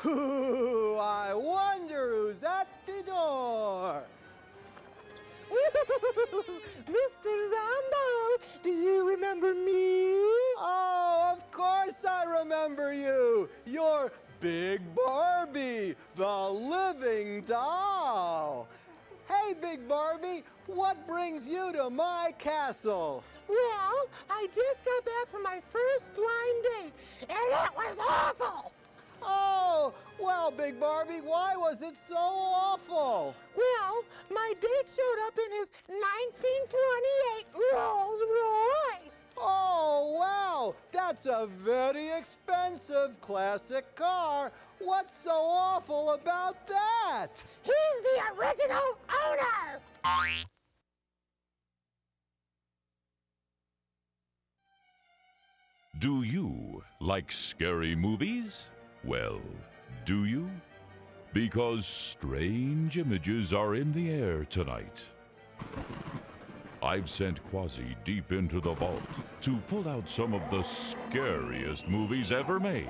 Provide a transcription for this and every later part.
Ooh, I wonder who's at the door. Mr. Zombo, do you remember me? Oh, of course I remember you. You're Big Barbie, the living doll. Hey, Big Barbie, what brings you to my castle? Well, I just got back from my first blind date, and it was awful. Oh, well, Big Barbie, why was it so awful? Well, my date showed up in his 1928 Rolls Royce. Oh, wow, that's a very expensive classic car. What's so awful about that? He's the original owner. Do you like scary movies? Well, do you? Because strange images are in the air tonight. I've sent Quasi deep into the vault to pull out some of the scariest movies ever made.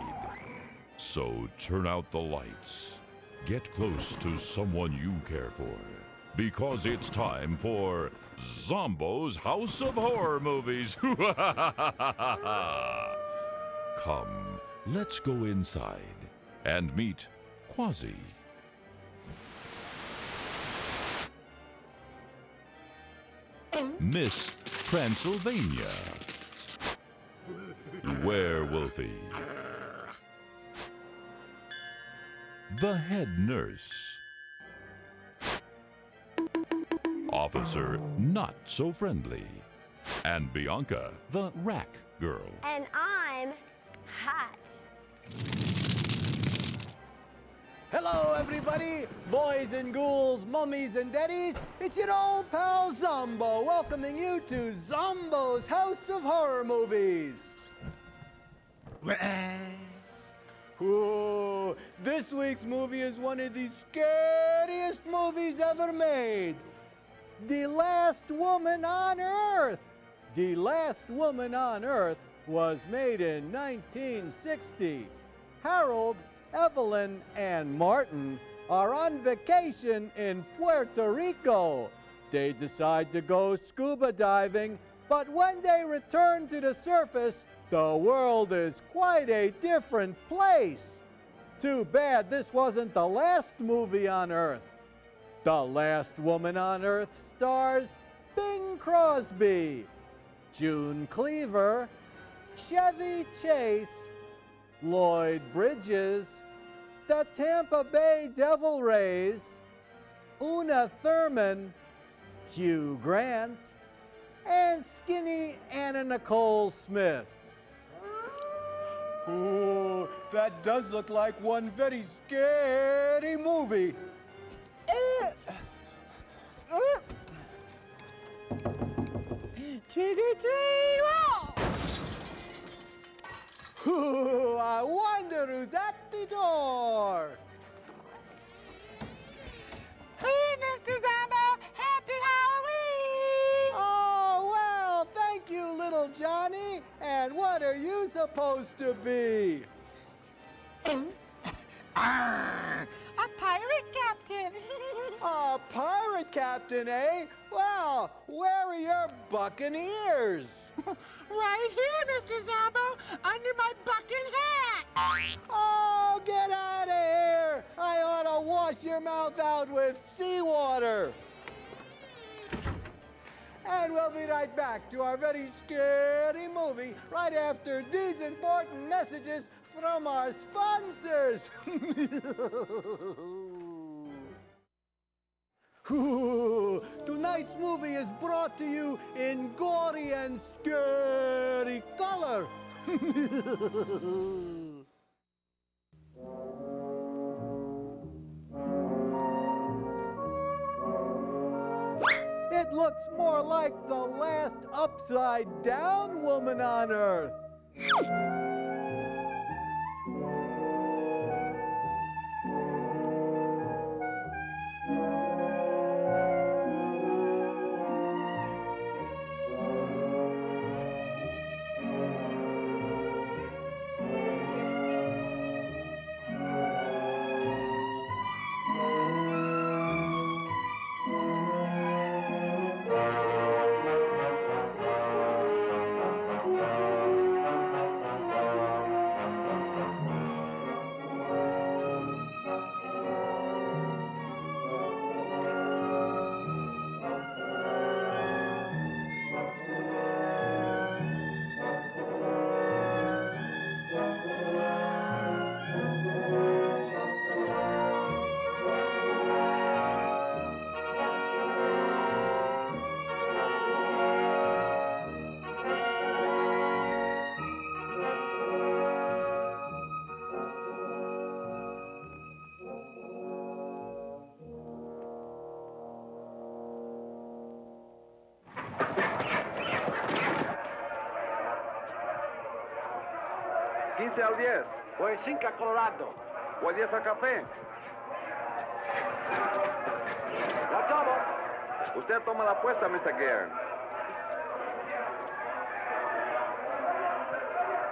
So turn out the lights, get close to someone you care for, because it's time for Zombo's House of Horror Movies. Come, let's go inside and meet Quasi. Miss Transylvania. Werewolfie. The head nurse. Officer not so friendly. And Bianca, the rack girl. And I'm hot. Hello, everybody, boys and ghouls, mummies and daddies. It's your old pal Zombo, welcoming you to Zombo's House of Horror Movies. Ooh, this week's movie is one of the scariest movies ever made. The Last Woman on Earth. The Last Woman on Earth was made in 1960. Harold, Evelyn, and Martin are on vacation in Puerto Rico. They decide to go scuba diving, but when they return to the surface, the world is quite a different place. Too bad this wasn't the last movie on Earth. The Last Woman on Earth stars Bing Crosby, June Cleaver, Chevy Chase, Lloyd Bridges, the Tampa Bay Devil Rays, Una Thurman, Hugh Grant, and skinny Anna Nicole Smith. Ooh, that does look like one very scary movie. Trick or treat, roll! Ooh, I wonder who's at the door. Hey, Mr. Zombo, happy Halloween! Oh, well, thank you, little Johnny. And what are you supposed to be? A pirate captain. A pirate captain, eh? Well, where are your buccaneers? Right here, Mr. Zombo, under my bucket hat. Oh, get out of here! I ought to wash your mouth out with seawater. And we'll be right back to our very scary movie right after these important messages from our sponsors. Ooh, tonight's movie is brought to you in gory and scary color. It looks more like the last upside-down woman on Earth. 15 al 10. Pues 5 a Colorado. O 10 al café. Lo tomo. Usted toma la apuesta, Mr. Guerin.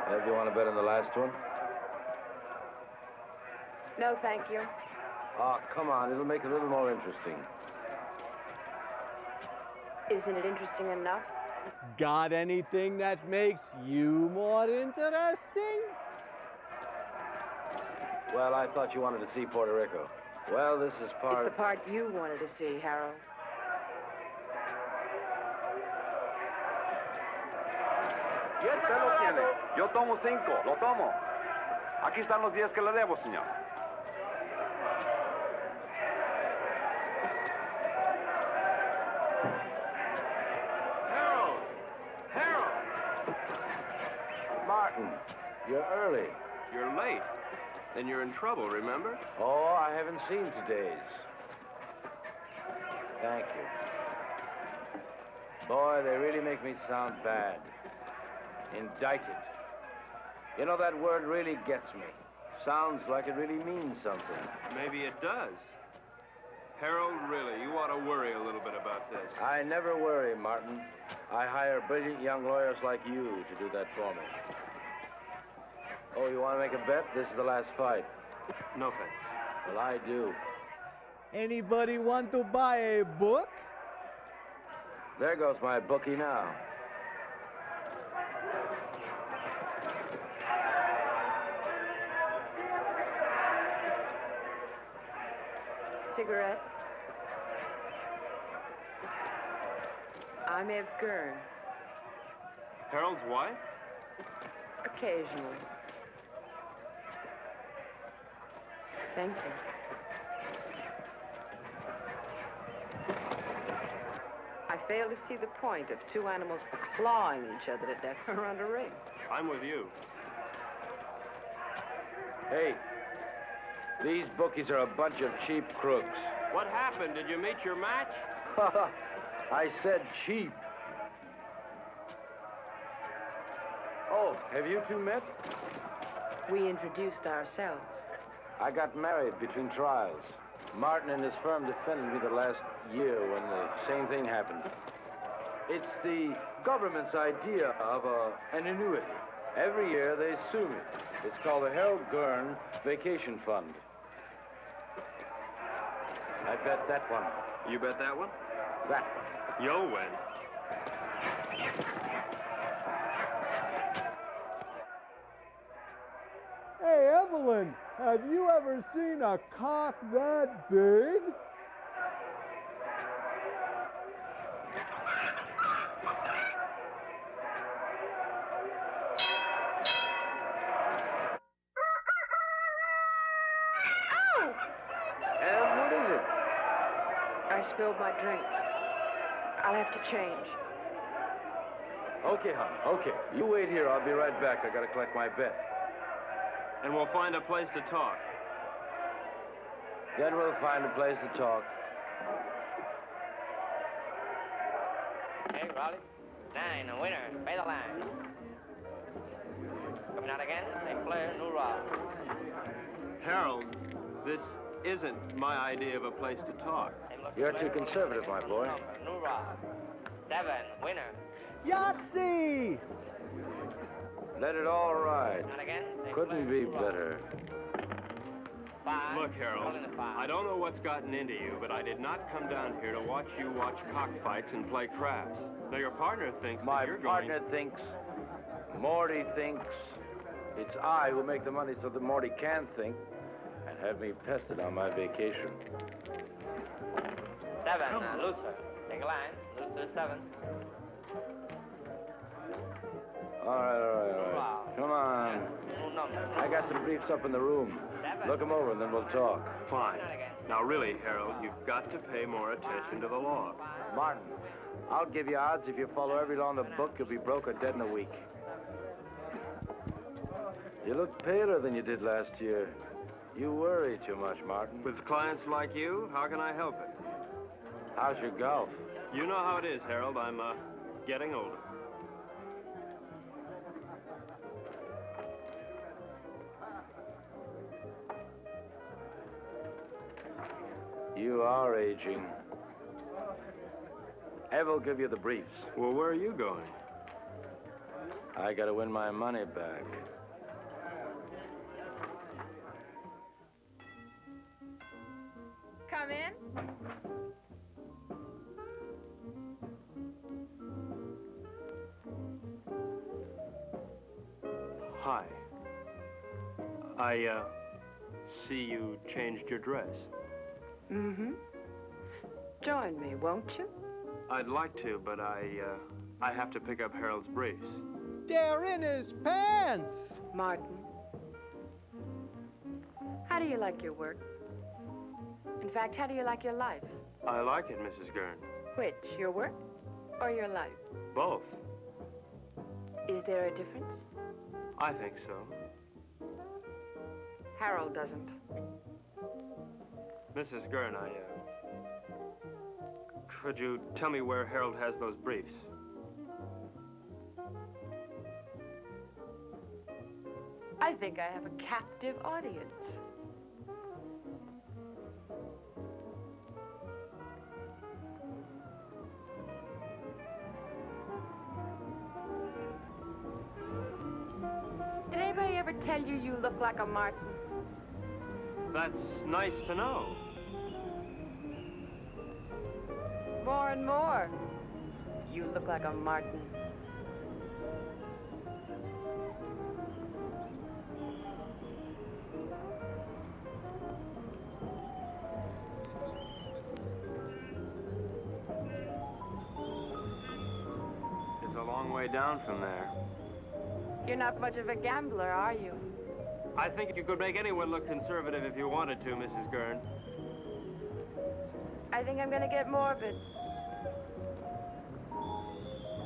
Do you want to bet on the last one? No, thank you. Oh, come on. It'll make it a little more interesting. Isn't it interesting enough? Got anything that makes you more interesting? Well, I thought you wanted to see Puerto Rico. Well, this is It's the part you wanted to see, Harold. Usted lo tiene. Yo tomo 5. Lo tomo. Aquí están los 10 que le debo, señor. Harold! Harold! Martin, you're early. You're late. Then you're in trouble, remember? Oh, I haven't seen today's. Thank you. Boy, they really make me sound bad. Indicted. You know, that word really gets me. Sounds like it really means something. Maybe it does. Harold, really, you ought to worry a little bit about this. I never worry, Martin. I hire brilliant young lawyers like you to do that for me. Oh, you want to make a bet? This is the last fight. No thanks. Well, I do. Anybody want to buy a book? There goes my bookie now. Cigarette? I'm Ev Gurn. Harold's wife? Occasionally. Thank you. I fail to see the point of two animals clawing each other to death around a ring. I'm with you. Hey, these bookies are a bunch of cheap crooks. What happened? Did you meet your match? I said cheap. Oh, have you two met? We introduced ourselves. I got married between trials. Martin and his firm defended me the last year when the same thing happened. It's the government's idea of an annuity. Every year they sue me. It's called the Harold Gurn Vacation Fund. I bet that one. You bet that one? That one. You'll win. Hey, Evelyn, have you ever seen a cock that big? And what is it? I spilled my drink. I'll have to change. Okay, hon, okay. You wait here. I'll be right back. I gotta collect my bet. And we'll find a place to talk. Then we'll find a place to talk. Hey, Raleigh. 9, a winner. Pay the line. Coming out again. St. Clair, New Rock. Harold, this isn't my idea of a place to talk. You're too conservative, my boy. New Rock. 7, winner. Yahtzee! Let it all ride. Out again. St. Couldn't Clair, be New Rock. better. 5. Look, Harold, Calling the 5. I don't know what's gotten into you, but I did not come down here to watch you watch cockfights and play craps. Now, your partner thinks My that you're partner thinks, Morty thinks, it's I who make the money so that Morty can think and have me pested on my vacation. 7, looser. Take a line. Looser, 7. All right. Come on. New number. I got some briefs up in the room. Look them over and then we'll talk. Fine. Now, really, Harold, you've got to pay more attention to the law. Martin, I'll give you odds if you follow every law in the book, you'll be broke or dead in a week. You look paler than you did last year. You worry too much, Martin. With clients like you, how can I help it? How's your golf? You know how it is, Harold. I'm, getting older. You are aging. Ev will give you the briefs. Well, where are you going? I gotta win my money back. Come in. Hi. I see you changed your dress. Mm-hmm. Join me, won't you? I'd like to, but I have to pick up Harold's briefs. They're in his pants! Martin, how do you like your work? In fact, how do you like your life? I like it, Mrs. Gurn. Which, your work or your life? Both. Is there a difference? I think so. Harold doesn't. Mrs. Gurn, could you tell me where Harold has those briefs? I think I have a captive audience. Did anybody ever tell you you look like a Martin? That's nice to know. More and more. You look like a Martin. It's a long way down from there. You're not much of a gambler, are you? I think you could make anyone look conservative if you wanted to, Mrs. Gurn. I think I'm gonna get morbid.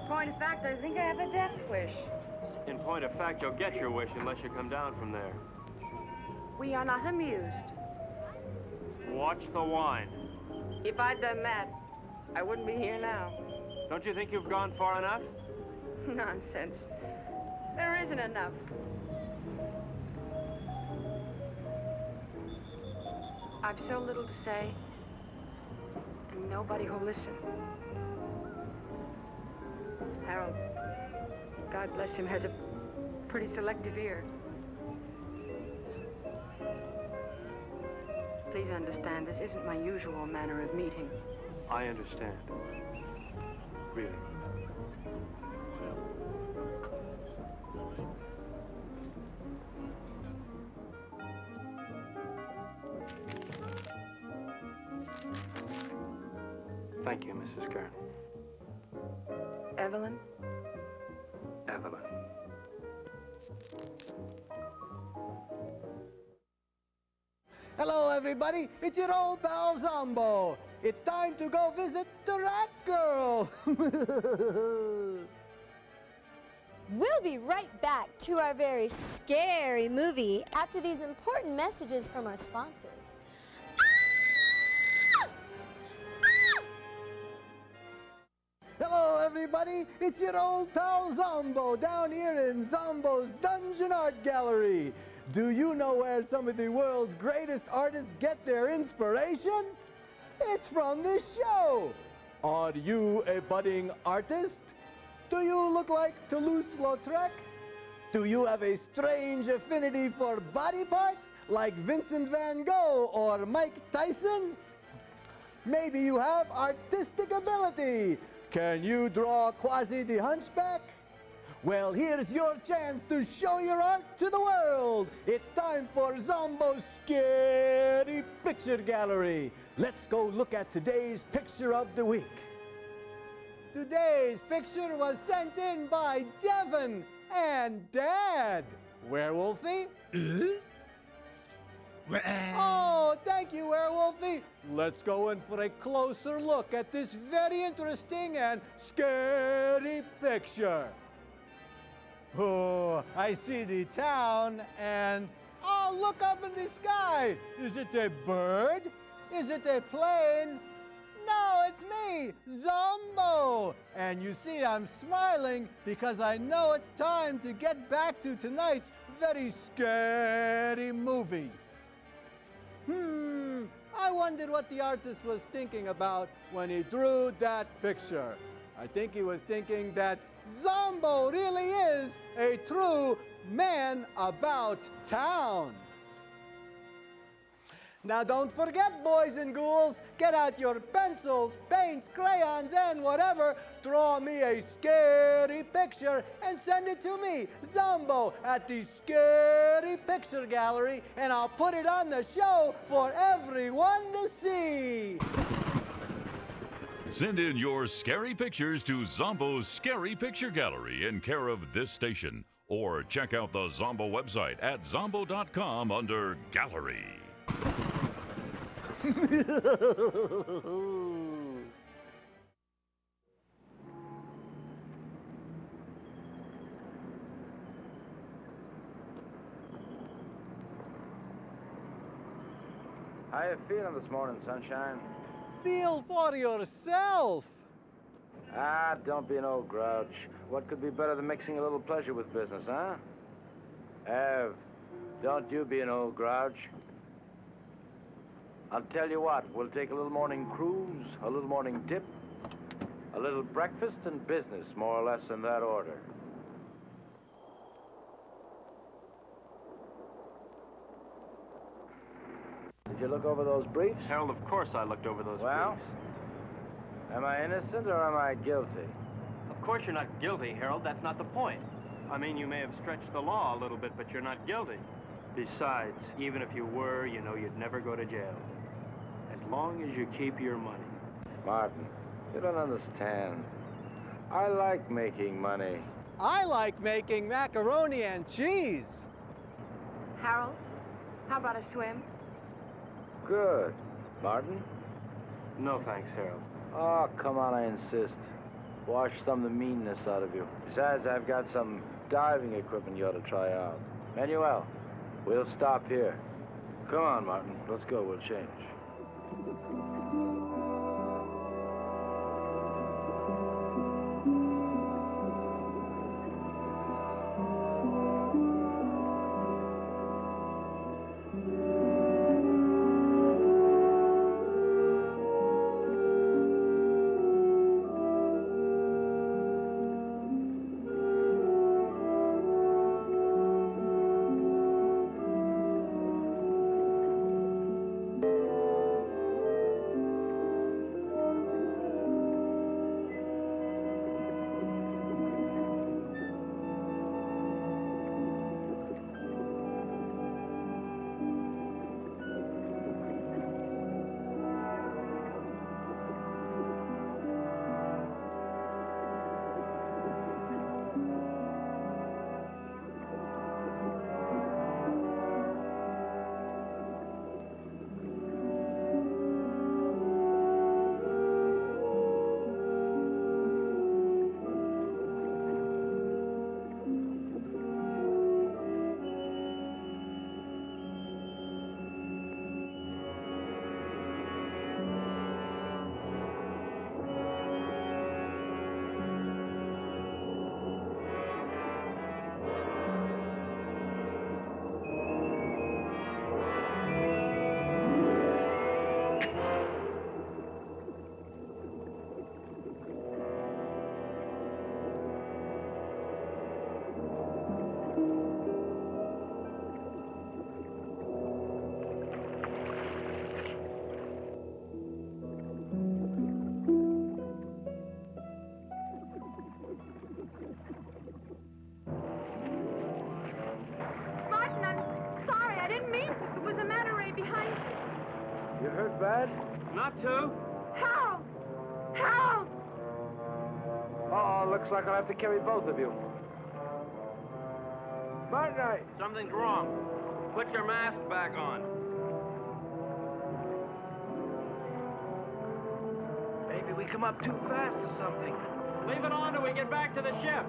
Point of fact, I think I have a death wish. In point of fact, you'll get your wish unless you come down from there. We are not amused. Watch the wine. If I'd done that, I wouldn't be here now. Don't you think you've gone far enough? Nonsense. There isn't enough. I've so little to say, and nobody who'll listen. Harold, God bless him, has a pretty selective ear. Please understand, this isn't my usual manner of meeting. I understand. Really. Thank you, Mrs. Gurn. Evelyn? Evelyn. Hello, everybody. It's your old pal Zombo. It's time to go visit the Rat Girl. We'll be right back to our very scary movie after these important messages from our sponsors. Hello, everybody. It's your old pal Zombo down here in Zombo's Dungeon Art Gallery. Do you know where some of the world's greatest artists get their inspiration? It's from this show. Are you a budding artist? Do you look like Toulouse-Lautrec? Do you have a strange affinity for body parts like Vincent van Gogh or Mike Tyson? Maybe you have artistic ability. Can you draw Quasi the Hunchback? Well, here's your chance to show your art to the world. It's time for Zombo's Scary Picture Gallery. Let's go look at today's picture of the week. Today's picture was sent in by Devin and Dad. Werewolfie? Oh, thank you, Werewolfie. Let's go in for a closer look at this very interesting and scary picture. Oh, I see the town and, oh, look up in the sky. Is it a bird? Is it a plane? No, it's me, Zombo. And you see, I'm smiling because I know it's time to get back to tonight's very scary movie. I wonder what the artist was thinking about when he drew that picture. I think he was thinking that Zombo really is a true man about town. Now don't forget, boys and ghouls, get out your pencils, paints, crayons, and whatever. Draw me a scary picture and send it to me, Zombo, at the Scary Picture Gallery, and I'll put it on the show for everyone to see. Send in your scary pictures to Zombo's Scary Picture Gallery in care of this station, or check out the Zombo website at zombo.com under Gallery. How you feeling this morning, sunshine? Feel for yourself. Ah, don't be an old grouch. What could be better than mixing a little pleasure with business, huh? Ev, don't you be an old grouch. I'll tell you what, we'll take a little morning cruise, a little morning dip, a little breakfast and business, more or less in that order. Did you look over those briefs? Harold, of course I looked over those Well? briefs. Am I innocent or am I guilty? Of course you're not guilty, Harold. That's not the point. I mean, you may have stretched the law a little bit, but you're not guilty. Besides, even if you were, you know you'd never go to jail. As long as you keep your money. Martin, you don't understand. I like making money. I like making macaroni and cheese. Harold, how about a swim? Good. Martin? No thanks, Harold. Oh, come on, I insist. Wash some of the meanness out of you. Besides, I've got some diving equipment you ought to try out. Manuel, we'll stop here. Come on, Martin. Let's go. We'll change. You hurt bad? Not to. Harold! Harold! Oh, looks like I'll have to carry both of you. Martin, Something's wrong. Put your mask back on. maybe we come up too fast or something. Leave it on till we get back to the ship.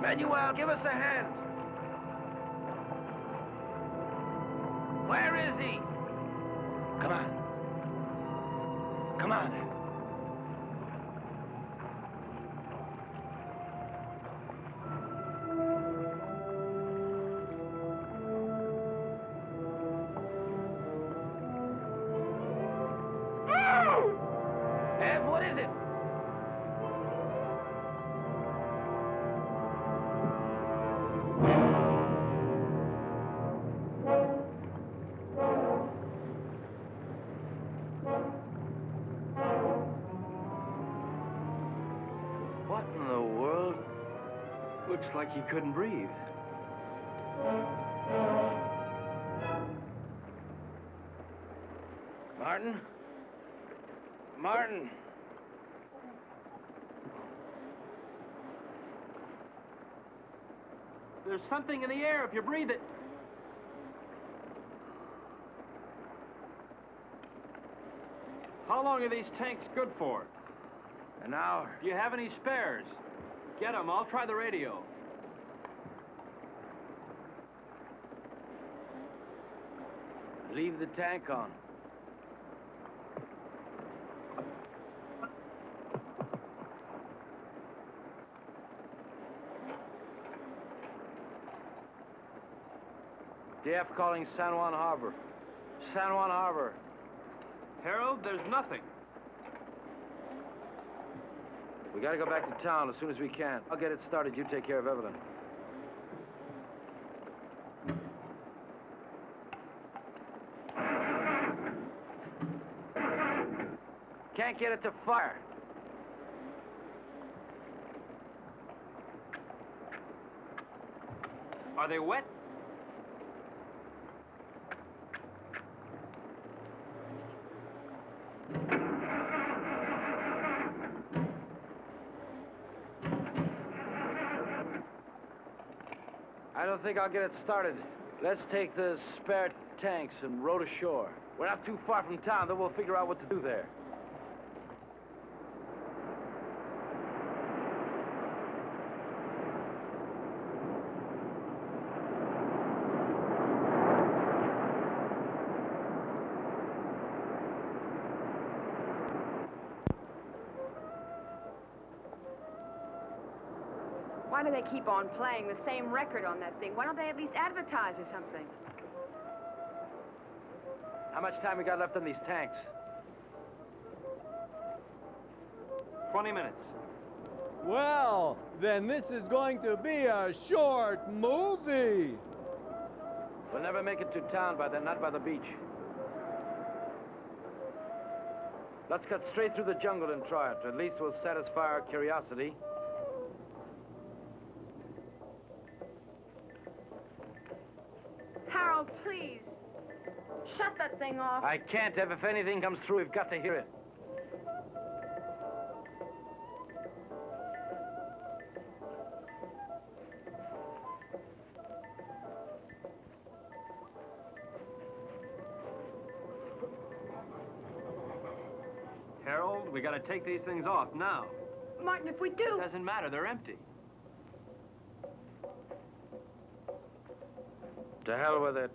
Manuel, give us a hand. Where is he? Come on. Come on. What in the world? Looks like he couldn't breathe. Martin? Martin! There's something in the air if you breathe it. How long are these tanks good for? An hour. Do you have any spares? Get them. I'll try the radio. Leave the tank on. DF calling San Juan Harbor. San Juan Harbor. Harold, there's nothing. We gotta go back to town as soon as we can. I'll get it started. You take care of Evelyn. Can't get it to fire. Are they wet? I don't think I'll get it started. Let's take the spare tanks and row to shore. We're not too far from town, then we'll figure out what to do there. Why do they keep on playing the same record on that thing? Why don't they at least advertise or something? How much time we got left on these tanks? 20 minutes. Well, then this is going to be a short movie. We'll never make it to town by then, not by the beach. Let's cut straight through the jungle and try it. At least we'll satisfy our curiosity. Harold, please. Shut that thing off. I can't, Ev. If anything comes through, we've got to hear it. Harold, we gotta take these things off now. Martin, if we do... Doesn't matter, they're empty. To hell with it.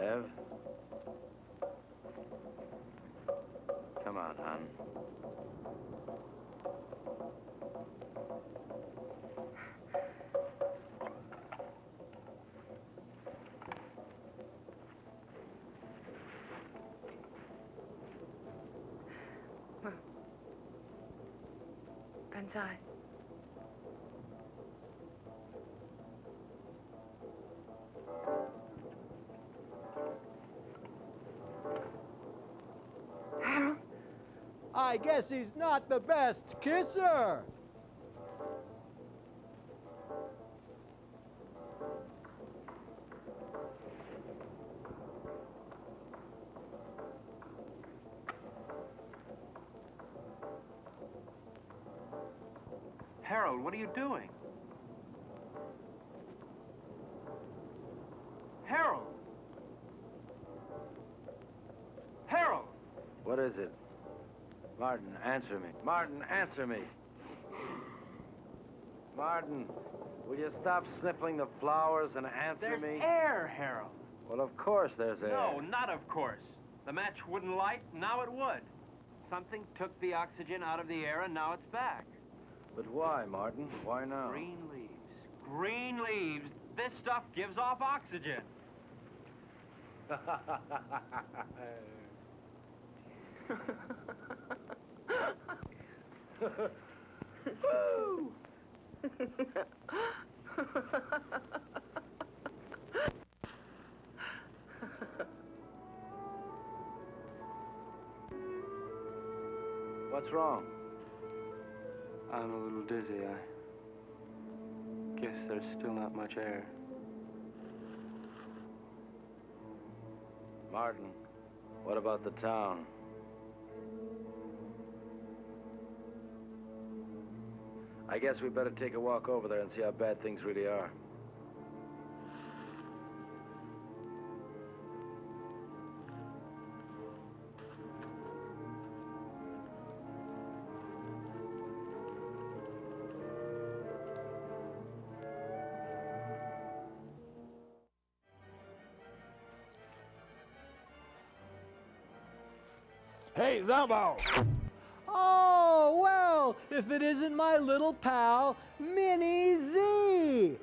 Ev? Come on, hon. Inside. Harold? I guess he's not the best kisser. Harold, what are you doing? Harold! Harold! What is it? Martin, answer me. Martin, answer me. Martin, will you stop sniffling the flowers and answer There's me? air, Harold. Well, of course there's air. No, not of course. The match wouldn't light, now it would. Something took the oxygen out of the air, and now it's back. But why, Martin? Why now? Green leaves. Green leaves. This stuff gives off oxygen. Woo! What's wrong? I'm a little dizzy. I guess there's still not much air. Martin, what about the town? I guess we better take a walk over there and see how bad things really are. Hey, Zombo! Oh, well, if it isn't my little pal, Minnie Z.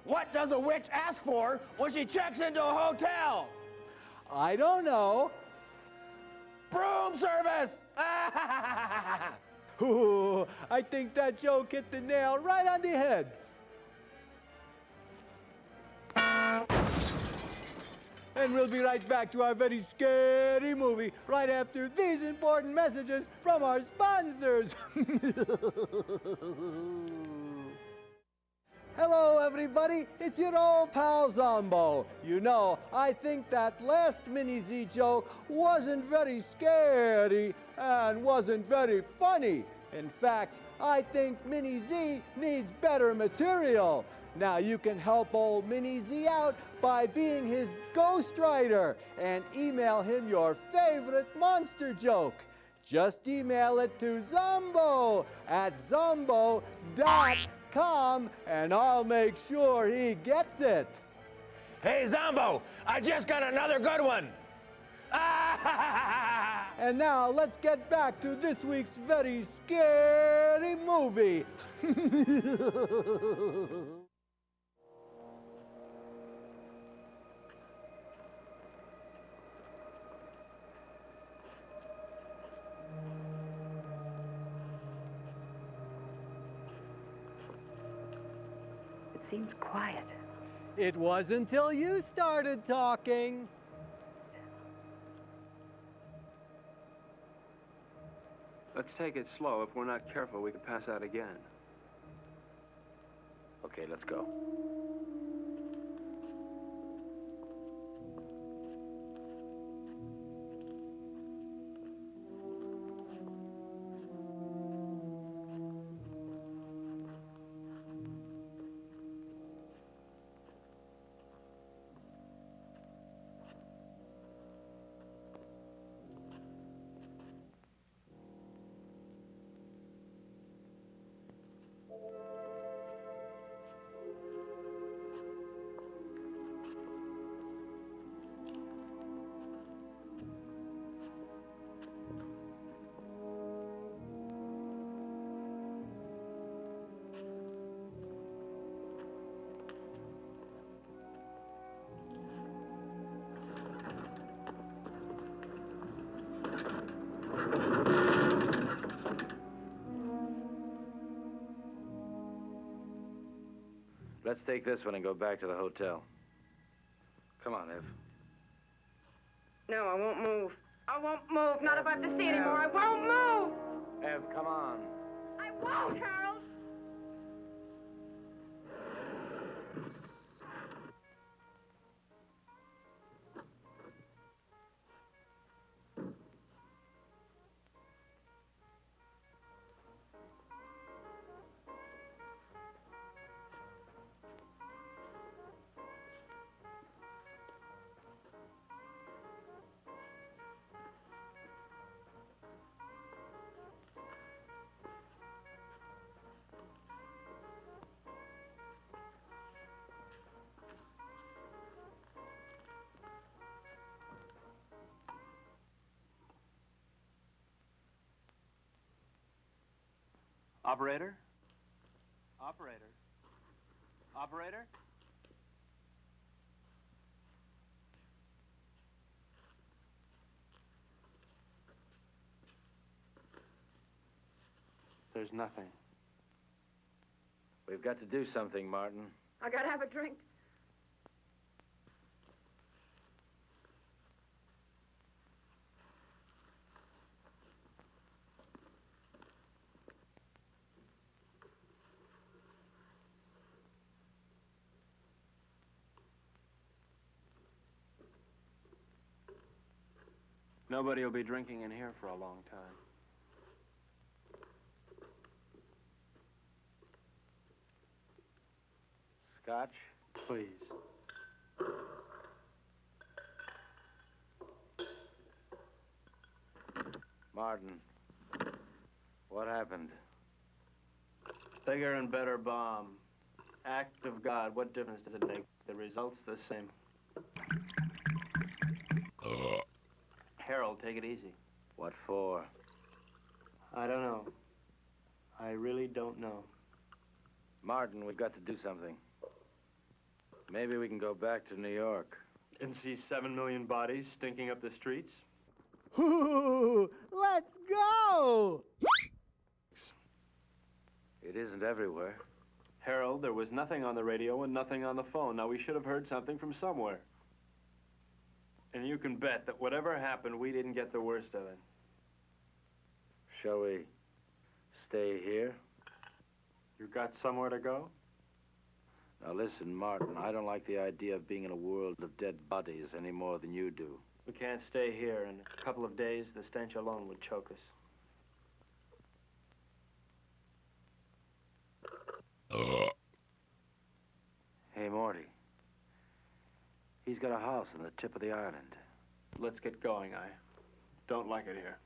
What does a witch ask for when she checks into a hotel? I don't know. Broom service! Ooh, I think that joke hit the nail right on the head. And we'll be right back to our very scary movie right after these important messages from our sponsors. Hello, everybody. It's your old pal Zombo. You know, I think that last Mini Z joke wasn't very scary and wasn't very funny. In fact, I think Mini Z needs better material. Now you can help old Mini Z out by being his ghostwriter and email him your favorite monster joke. Just email it to Zombo at zombo.com and I'll make sure he gets it. Hey, Zombo, I just got another good one. And now let's get back to this week's very scary movie. It seems quiet. It was until you started talking. Let's take it slow. If we're not careful, we could pass out again. Okay, let's go. Let's take this one and go back to the hotel. Come on, Ev. No, I won't move. I won't move. Not if I have to see anymore. I won't move. Ev, come on. I won't, Harold! Operator? Operator? Operator? There's nothing. We've got to do something, Martin. I gotta have a drink. Nobody will be drinking in here for a long time. Scotch? Please. Martin, what happened? Bigger and better bomb. Act of God. What difference does it make? The result's the same. Harold, take it easy. What for? I don't know. I really don't know. Martin, we've got to do something. Maybe we can go back to New York. And see 7 million bodies stinking up the streets? Ooh, let's go! It isn't everywhere. Harold, there was nothing on the radio and nothing on the phone. Now, we should have heard something from somewhere. And you can bet that whatever happened, we didn't get the worst of it. Shall we stay here? You got somewhere to go? Now listen, Martin, I don't like the idea of being in a world of dead bodies any more than you do. We can't stay here. In a couple of days, the stench alone would choke us. Hey, Morty. He's got a house on the tip of the island. Let's get going. I don't like it here.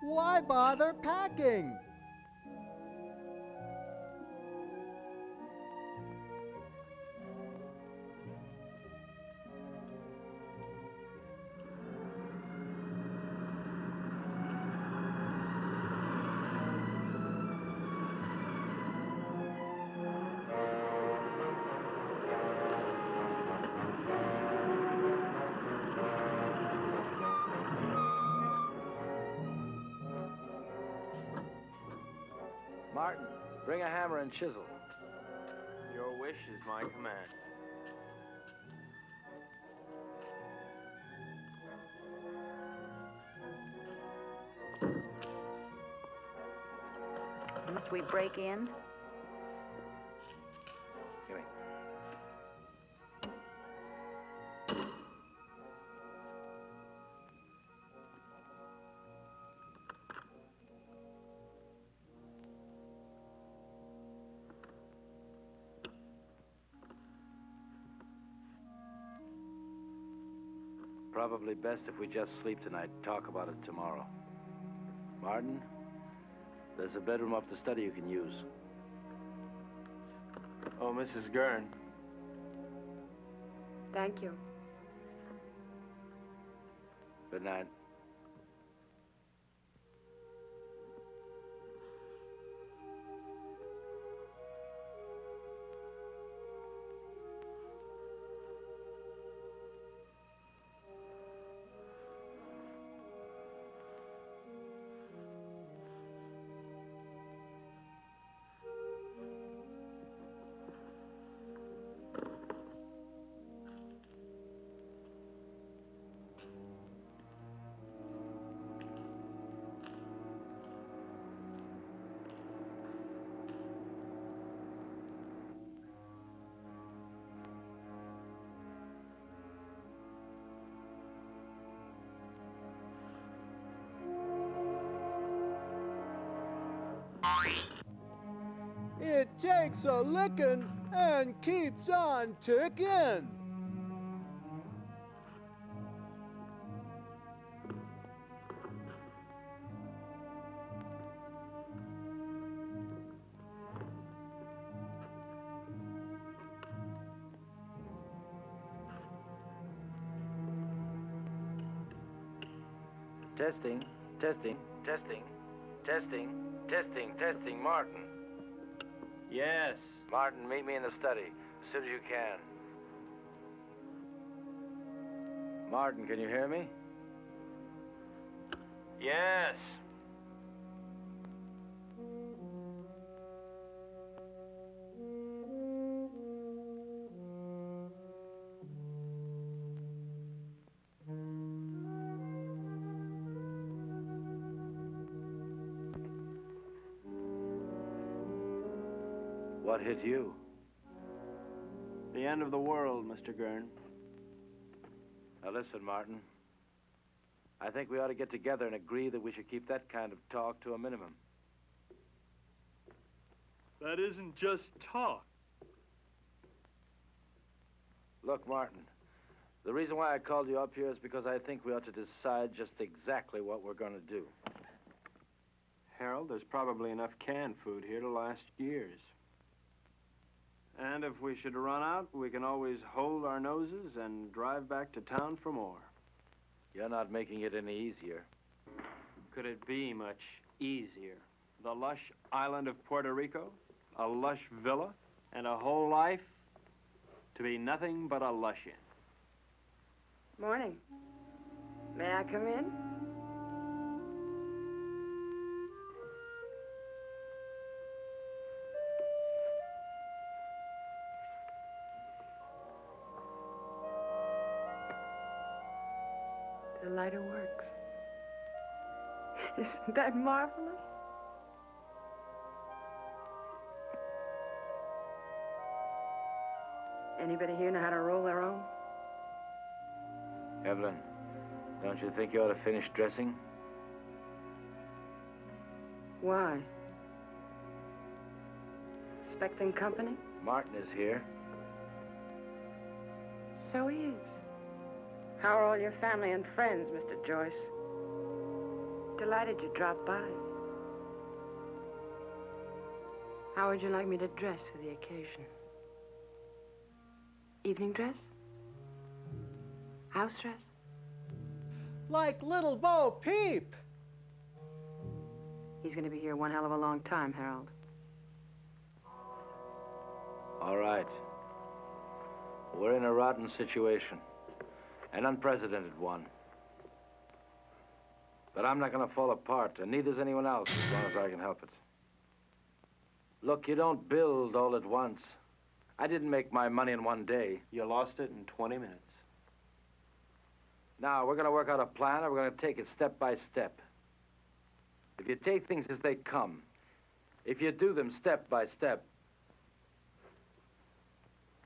Why bother packing? Martin, bring a hammer and chisel. Your wish is my command. Must we break in? Give me. Probably best if we just sleep tonight, talk about it tomorrow. Martin, there's a bedroom off the study you can use. Oh, Mrs. Gurn. Thank you. Good night. It takes a licking and keeps on ticking. Testing, testing, testing, testing, testing, testing. Martin. Yes. Martin, meet me in the study as soon as you can. Martin, can you hear me? Yes. What hit you? The end of the world, Mr. Gurn. Now listen, Martin. I think we ought to get together and agree that we should keep that kind of talk to a minimum. That isn't just talk. Look, Martin, the reason why I called you up here is because I think we ought to decide just exactly what we're going to do. Harold, there's probably enough canned food here to last years. And if we should run out, we can always hold our noses and drive back to town for more. You're not making it any easier. Could it be much easier? The lush island of Puerto Rico, a lush villa, and a whole life to be nothing but a lush-in. Morning. May I come in? The lighter works. Isn't that marvelous? Anybody here know how to roll their own? Evelyn, don't you think you ought to finish dressing? Why? Expecting company? Martin is here. So he is. How are all your family and friends, Mr. Joyce? Delighted you dropped by. How would you like me to dress for the occasion? Evening dress? House dress? Like Little Bo Peep. He's going to be here one hell of a long time, Harold. All right. We're in a rotten situation. An unprecedented one. But I'm not going to fall apart, and neither's anyone else, as long as I can help it. Look, you don't build all at once. I didn't make my money in one day. You lost it in 20 minutes. Now, we're going to work out a plan, and we're going to take it step by step. If you take things as they come, if you do them step by step,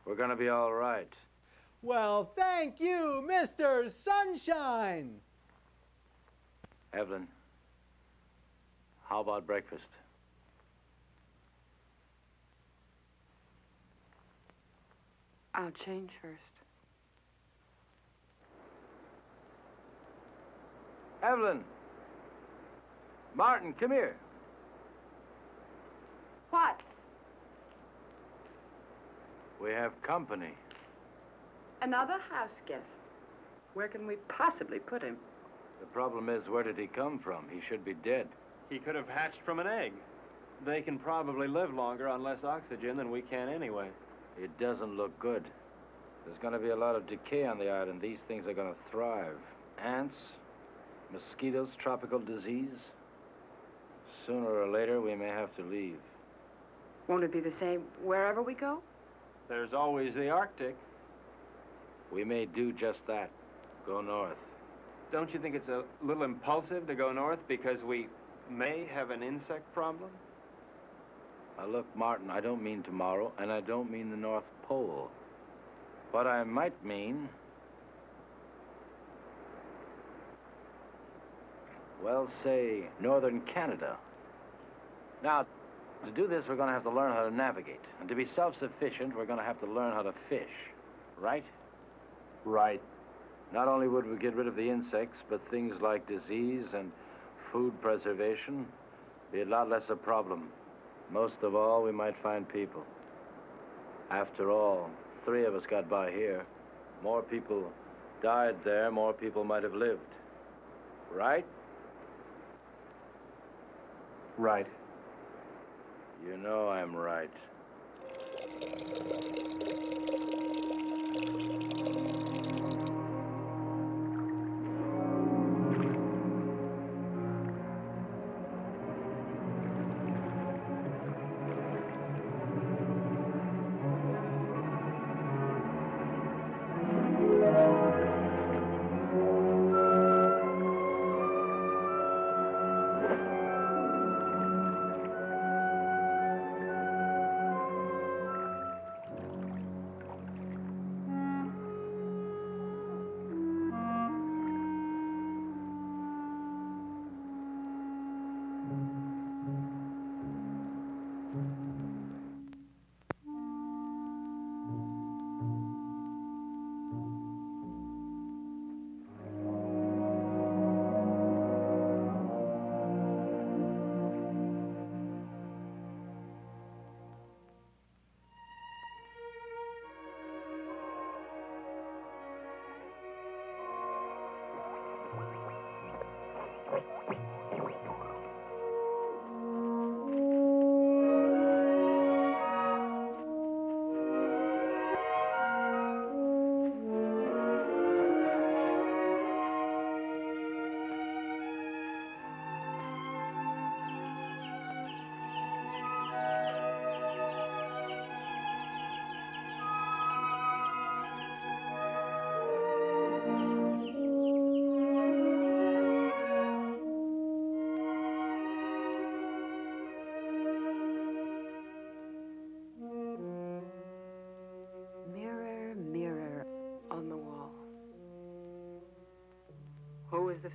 we're going to be all right. Well, thank you, Mr. Sunshine. Evelyn, how about breakfast? I'll change first. Evelyn! Martin, come here. What? We have company. Another house guest. Where can we possibly put him? The problem is, where did he come from? He should be dead. He could have hatched from an egg. They can probably live longer on less oxygen than we can anyway. It doesn't look good. There's going to be a lot of decay on the island. These things are going to thrive. Ants, mosquitoes, tropical disease. Sooner or later, we may have to leave. Won't it be the same wherever we go? There's always the Arctic. We may do just that. Go north. Don't you think it's a little impulsive to go north because we may have an insect problem? Now look, Martin, I don't mean tomorrow, and I don't mean the North Pole. But I might mean... well, say, northern Canada. Now, to do this, we're going to have to learn how to navigate. And to be self-sufficient, we're going to have to learn how to fish. Right? Right. Not only would we get rid of the insects, but things like disease and food preservation be a lot less a problem. Most of all, we might find people. After all, 3 of us got by here. More people died there, more people might have lived. Right? Right. You know I'm right.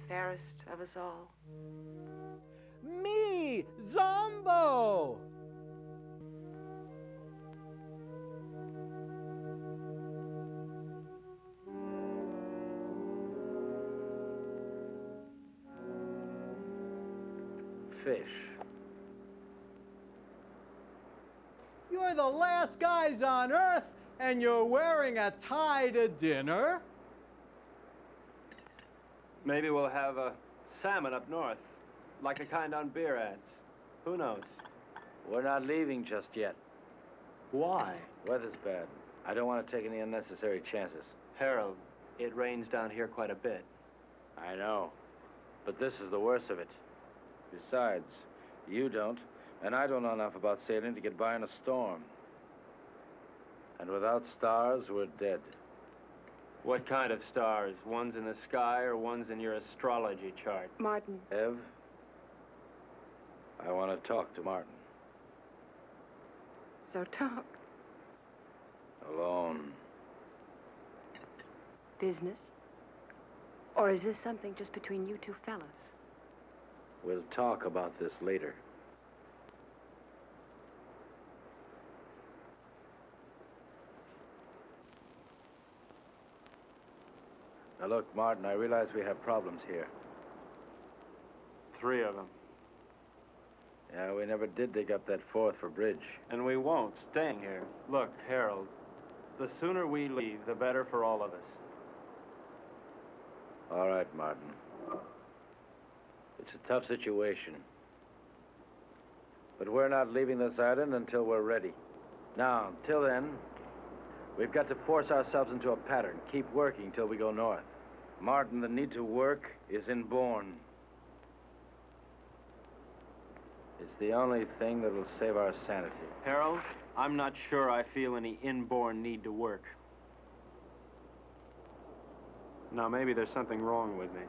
fairest of us all. Me, Zombo! Fish. You're the last guys on Earth, and you're wearing a tie to dinner? Maybe we'll have a salmon up north, like the kind on beer ads. Who knows? We're not leaving just yet. Why? Weather's bad. I don't want to take any unnecessary chances. Harold, it rains down here quite a bit. I know. But this is the worst of it. Besides, you don't, and I don't know enough about sailing to get by in a storm. And without stars, we're dead. What kind of stars? Ones in the sky or ones in your astrology chart? Martin. Ev, I want to talk to Martin. So talk. Alone. Business? Or is this something just between you two fellas? We'll talk about this later. Now look, Martin, I realize we have problems here. 3 of them. Yeah, we never did dig up that 4th for bridge. And we won't, staying here. Look, Harold, the sooner we leave, the better for all of us. All right, Martin. It's a tough situation. But we're not leaving this island until we're ready. Now, until then, we've got to force ourselves into a pattern. Keep working till we go north. Martin, the need to work is inborn. It's the only thing that'll save our sanity. Harold, I'm not sure I feel any inborn need to work. Now, maybe there's something wrong with me.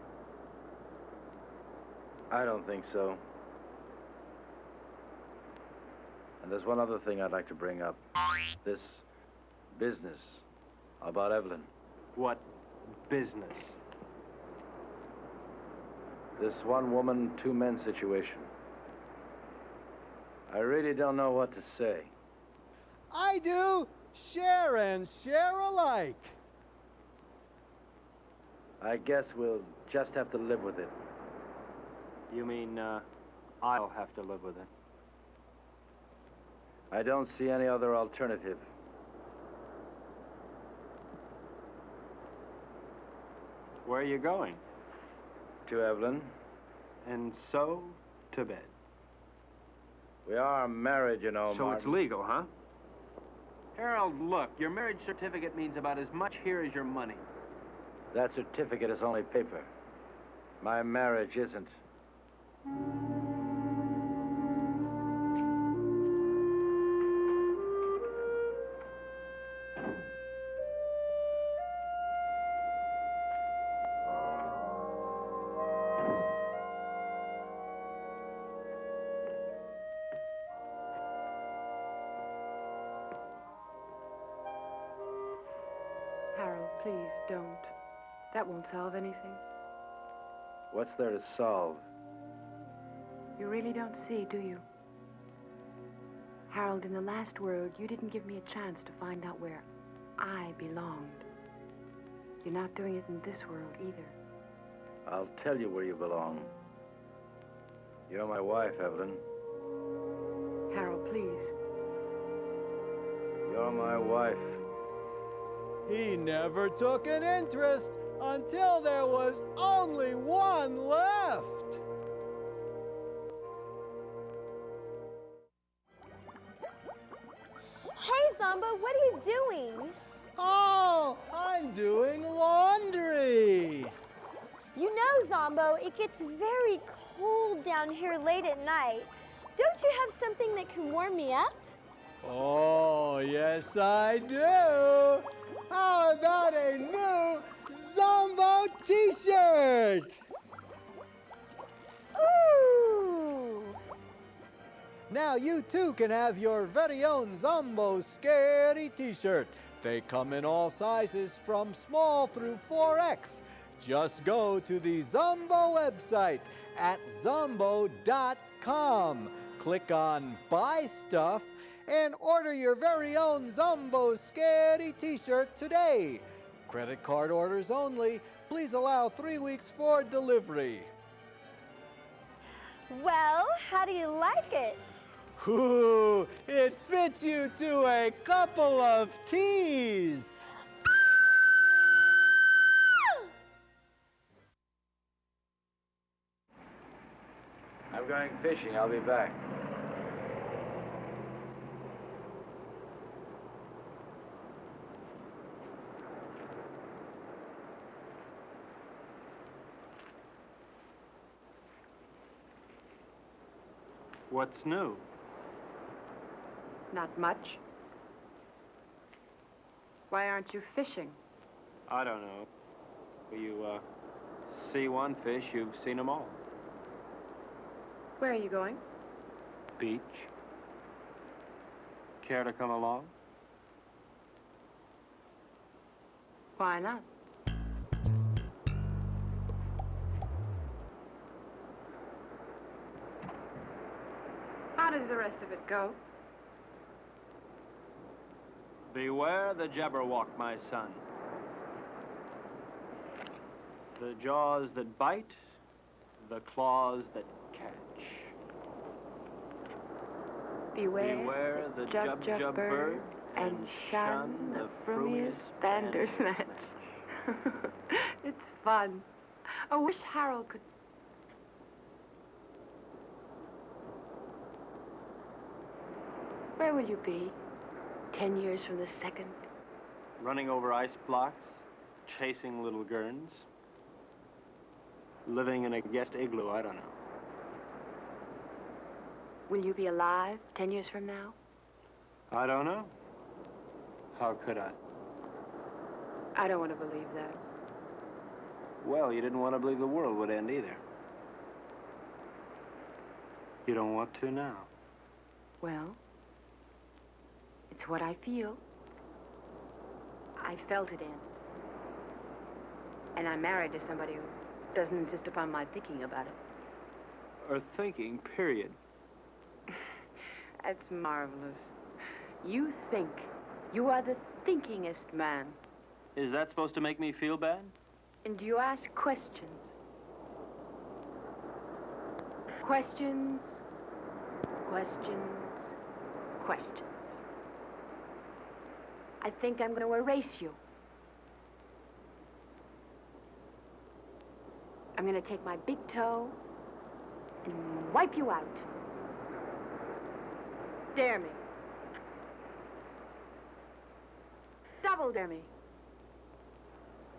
I don't think so. And there's one other thing I'd like to bring up. This business about Evelyn. What business? This one woman, 2 men situation. I really don't know what to say. I do. Share and share alike. I guess we'll just have to live with it. You mean, I'll have to live with it? I don't see any other alternative. Where are you going? To Evelyn. And so, to bed. We are married, you know, So Martin. it's legal, huh? Harold, look, your marriage certificate means about as much here as your money. That certificate is only paper. My marriage isn't. Harold, please don't. That won't solve anything. What's there to solve? You really don't see, do you? Harold, in the last world, you didn't give me a chance to find out where I belonged. You're not doing it in this world either. I'll tell you where you belong. You're my wife, Evelyn. Harold, please. You're my wife. He never took an interest until there was only one left. Hey, Zombo, what are you doing? Oh, I'm doing laundry. You know, Zombo, it gets very cold down here late at night. Don't you have something that can warm me up? Oh, yes, I do. How about a new Zombo t-shirt? Ooh! Now you too can have your very own Zombo Scary t-shirt. They come in all sizes from small through 4X. Just go to the Zombo website at zombo.com. Click on Buy Stuff and order your very own Zombo Scary t-shirt today. Credit card orders only. Please allow 3 weeks for delivery. Well, how do you like it? Ooh, it fits you to a couple of T's. I'm going fishing. I'll be back. What's new? Not much. Why aren't you fishing? I don't know. You, see one fish, you've seen them all. Where are you going? Beach. Care to come along? Why not? How does the rest of it go? Beware the Jabberwock, my son. The jaws that bite, the claws that catch. Beware the jub bird and shun the frumiest Bandersnatch. It's fun. I wish Harold could... Where will you be 10 years from the second? Running over ice blocks, chasing little gurns, living in a guest igloo, I don't know. Will you be alive 10 years from now? I don't know. How could I? I don't want to believe that. Well, you didn't want to believe the world would end either. You don't want to now. Well, it's what I feel. I felt it end. And I'm married to somebody who doesn't insist upon my thinking about it. Or thinking, period. That's marvelous. You think. You are the thinkingest man. Is that supposed to make me feel bad? And you ask questions. Questions, questions, questions. I think I'm going to erase you. I'm going to take my big toe and wipe you out. Dare me. Double dare me.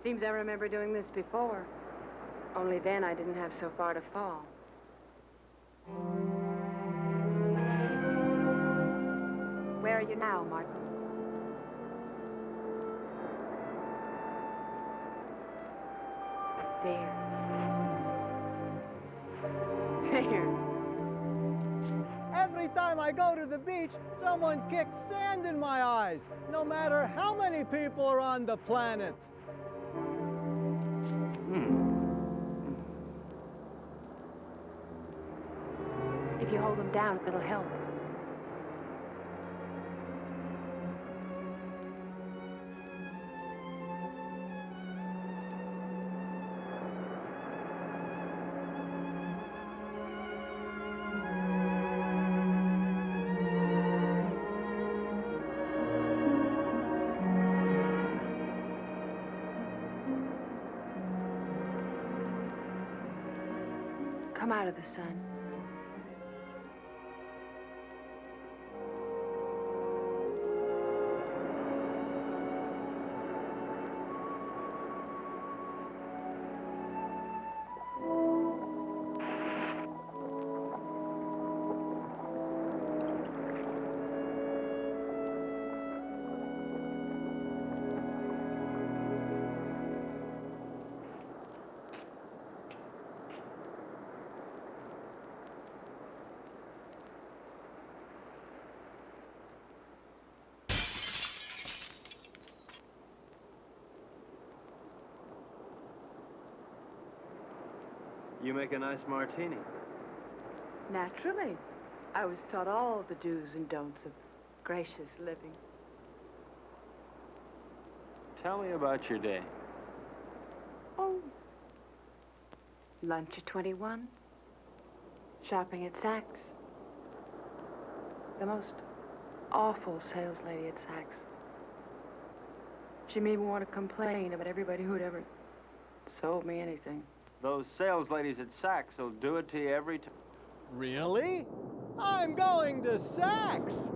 Seems I remember doing this before. Only then I didn't have so far to fall. Where are you now, Martin? There. There. Every time I go to the beach, someone kicks sand in my eyes, no matter how many people are on the planet. If you hold them down, it'll help. Come out of the sun. You make a nice martini. Naturally. I was taught all the do's and don'ts of gracious living. Tell me about your day. Oh. Lunch at 21. Shopping at Saks. The most awful sales lady at Saks. She made me want to complain about everybody who'd ever sold me anything. Those sales ladies at Saks will do it to you every time. Really? I'm going to Saks!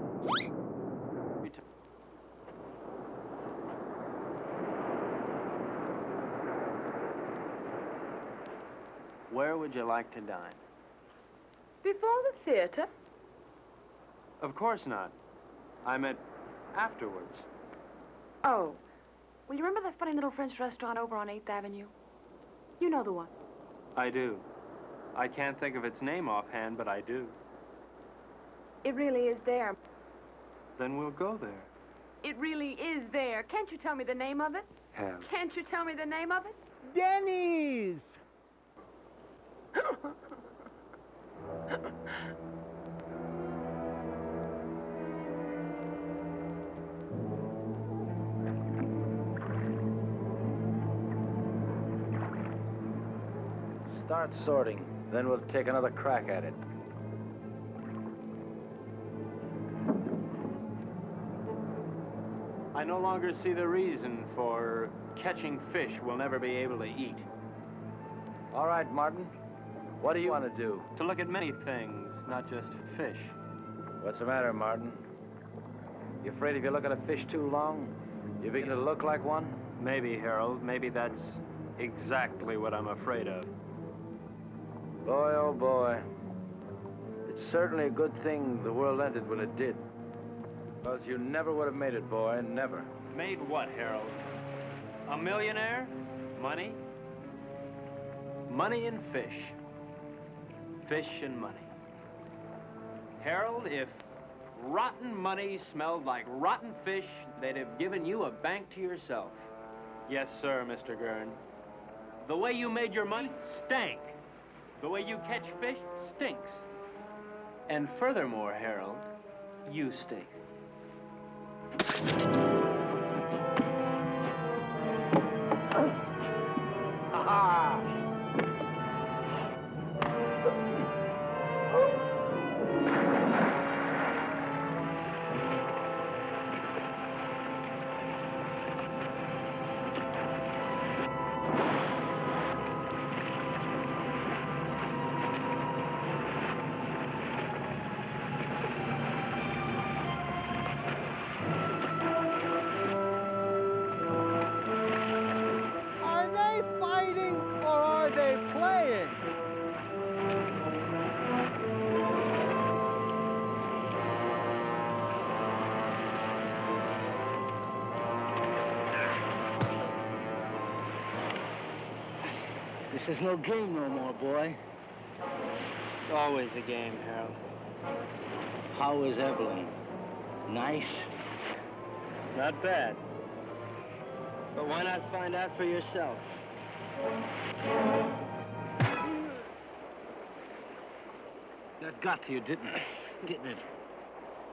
Where would you like to dine? Before the theater? Of course not. I meant afterwards. Oh. Well, you remember that funny little French restaurant over on 8th Avenue? You know the one. I do. I can't think of its name offhand, but I do. It really is there. Then we'll go there. It really is there. Can't you tell me the name of it? Have. Can't you tell me the name of it? Denny's! Start sorting, then we'll take another crack at it. I no longer see the reason for catching fish we'll never be able to eat. All right, Martin. What do you want to do? To look at many things, not just fish. What's the matter, Martin? You afraid if you look at a fish too long, you begin to look like one? Maybe, Harold. Maybe that's exactly what I'm afraid of. Boy, oh boy. It's certainly a good thing the world ended when it did. Because you never would have made it, boy, never. Made what, Harold? A millionaire? Money? Money and fish. Fish and money. Harold, if rotten money smelled like rotten fish, they'd have given you a bank to yourself. Yes, sir, Mr. Gurn. The way you made your money stank. The way you catch fish stinks. And furthermore, Harold, you stink. Ha-ha! Are they fighting or are they playing? This is no game no more, boy. It's always a game, Harold. How is Evelyn? Nice? Not bad. But why not find out for yourself? That got to you, didn't it? Didn't it?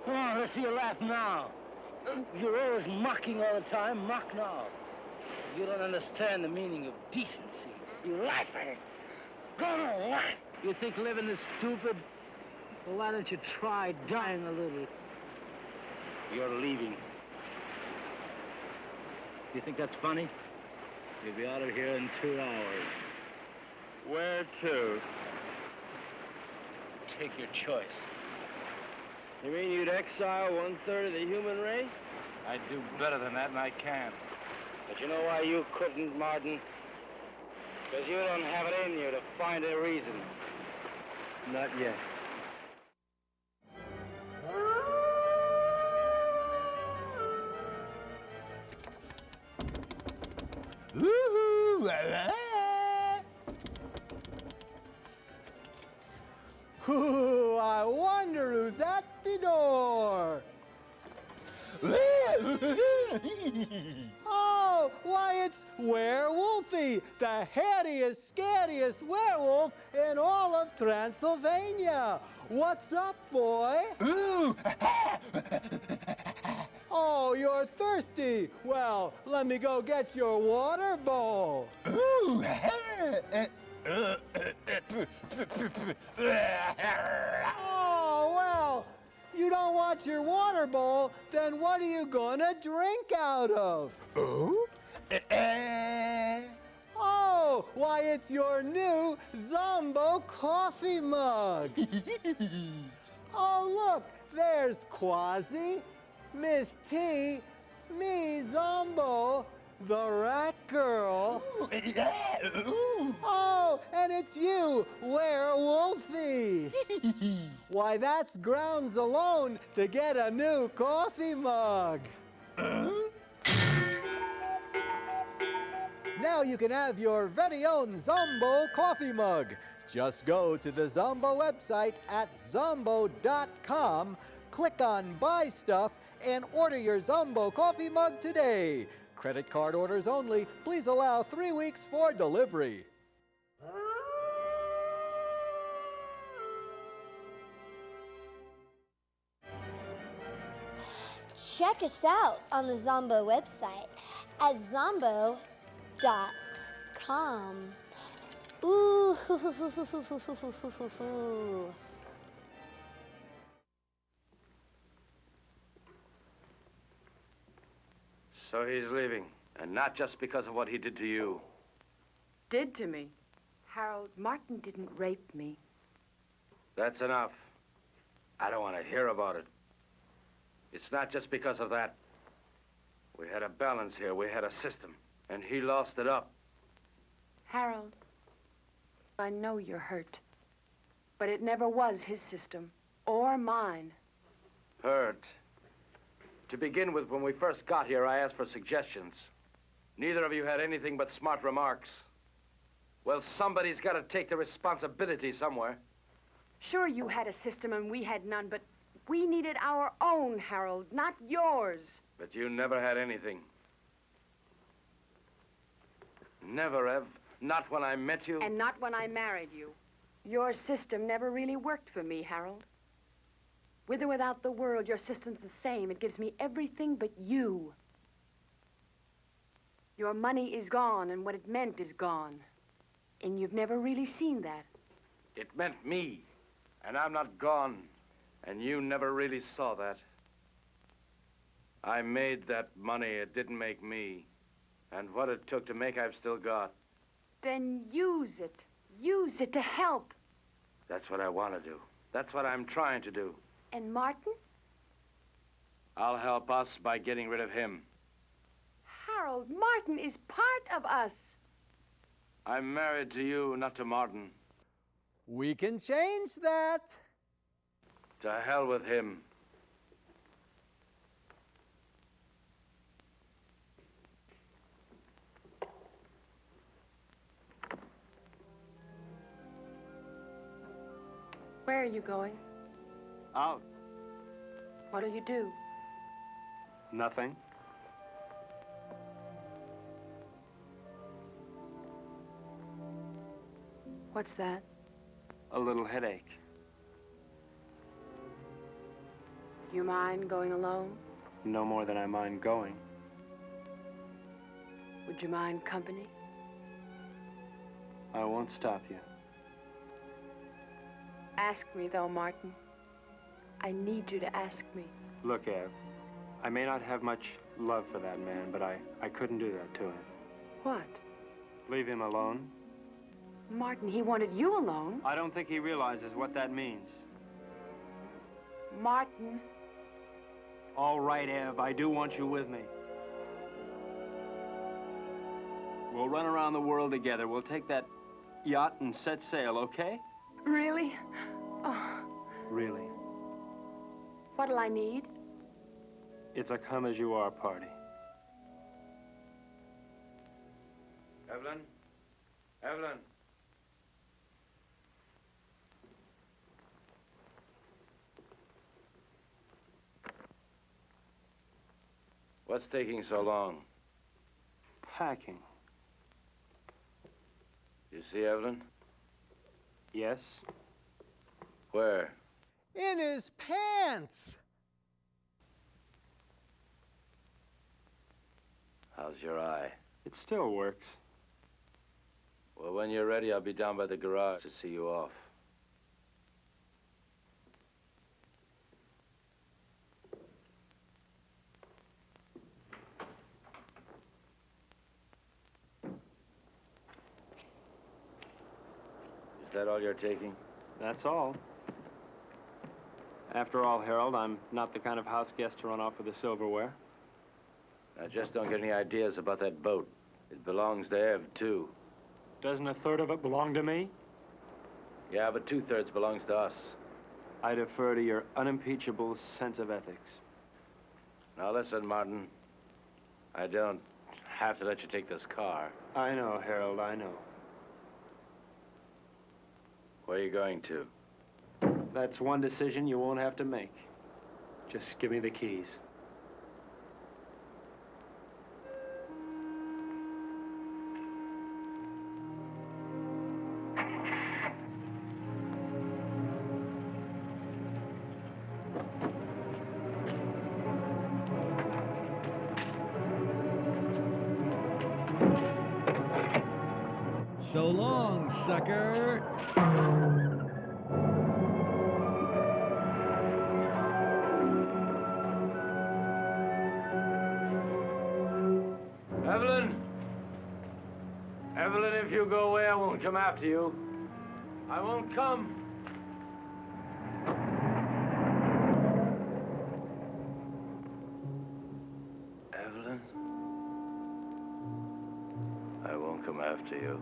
Come on, let's see you laugh now. You're always mocking all the time. Mock now. You don't understand the meaning of decency. You laugh at it. Go on, laugh. You think living is stupid? Well, why don't you try dying a little? You're leaving. You think that's funny? You'll be out of here in 2 hours. Where to? Take your choice. You mean you'd exile 1/3 of the human race? I'd do better than that, and I can't. But you know why you couldn't, Martin? Because you don't have it in you to find a reason. Not yet. Woo-hoo! Ooh, I wonder who's at the door. Oh, why, It's Werewolfie, the hairiest, scariest werewolf in all of Transylvania. What's up, boy? Ooh! Oh, you're thirsty. Well, let me go get your water bowl. Ooh! Oh, well, you don't want your water bowl, then what are you gonna drink out of? Ooh? Oh, why, it's your new ZOMBOO coffee mug. Oh, look, there's Quasi, Miss T, me, ZOMBOO, the rat girl. Oh, and it's you, Werewolfie. Why, that's grounds alone to get a new coffee mug. Now you can have your very own ZOMBOO coffee mug. Just go to the ZOMBOO website at zomboo.com, click on Buy Stuff, and order your ZOMBOO coffee mug today. Credit card orders only. Please allow 3 weeks for delivery. Check us out on the ZOMBOO website at zomboo.com. Ooh. So he's leaving, and not just because of what he did to you. Did to me? Harold, Martin didn't rape me. That's enough. I don't want to hear about it. It's not just because of that. We had a balance here, we had a system, and he lost it up. Harold, I know you're hurt, but it never was his system, or mine. Hurt. To begin with, when we first got here, I asked for suggestions. Neither of you had anything but smart remarks. Well, somebody's got to take the responsibility somewhere. Sure, you had a system and we had none, but we needed our own, Harold, not yours. But you never had anything. Never, Ev. Not when I met you. And not when I married you. Your system never really worked for me, Harold. With or without the world, your system's the same. It gives me everything but you. Your money is gone, and what it meant is gone. And you've never really seen that. It meant me, and I'm not gone. And you never really saw that. I made that money. It didn't make me. And what it took to make, I've still got. Then use it. Use it to help. That's what I want to do. That's what I'm trying to do. And Martin? I'll help us by getting rid of him. Harold, Martin is part of us. I'm married to you, not to Martin. We can change that. To hell with him. Where are you going? Out. What'll you do? Nothing. What's that? A little headache. Do you mind going alone? No more than I mind going. Would you mind company? I won't stop you. Ask me, though, Martin. I need you to ask me. Look, Ev, I may not have much love for that man, but I couldn't do that to him. What? Leave him alone? Martin, he wanted you alone. I don't think he realizes what that means. Martin. All right, Ev, I do want you with me. We'll run around the world together. We'll take that yacht and set sail, okay? Really? Oh. Really. What'll I need? It's a come-as-you-are party. Evelyn? Evelyn? What's taking so long? Packing. You see Evelyn? Yes? Where? In his pants! How's your eye? It still works. Well, when you're ready, I'll be down by the garage to see you off. Is that all you're taking? That's all. After all, Harold, I'm not the kind of house guest to run off with the silverware. Now, just don't get any ideas about that boat. It belongs to Ev, too. Doesn't a third of it belong to me? Yeah, but 2/3 belongs to us. I defer to your unimpeachable sense of ethics. Now, listen, Martin. I don't have to let you take this car. I know, Harold, I know. Where are you going to? That's one decision you won't have to make. Just give me the keys. So long, sucker! Evelyn! Evelyn, if you go away, I won't come after you. I won't come. Evelyn? I won't come after you.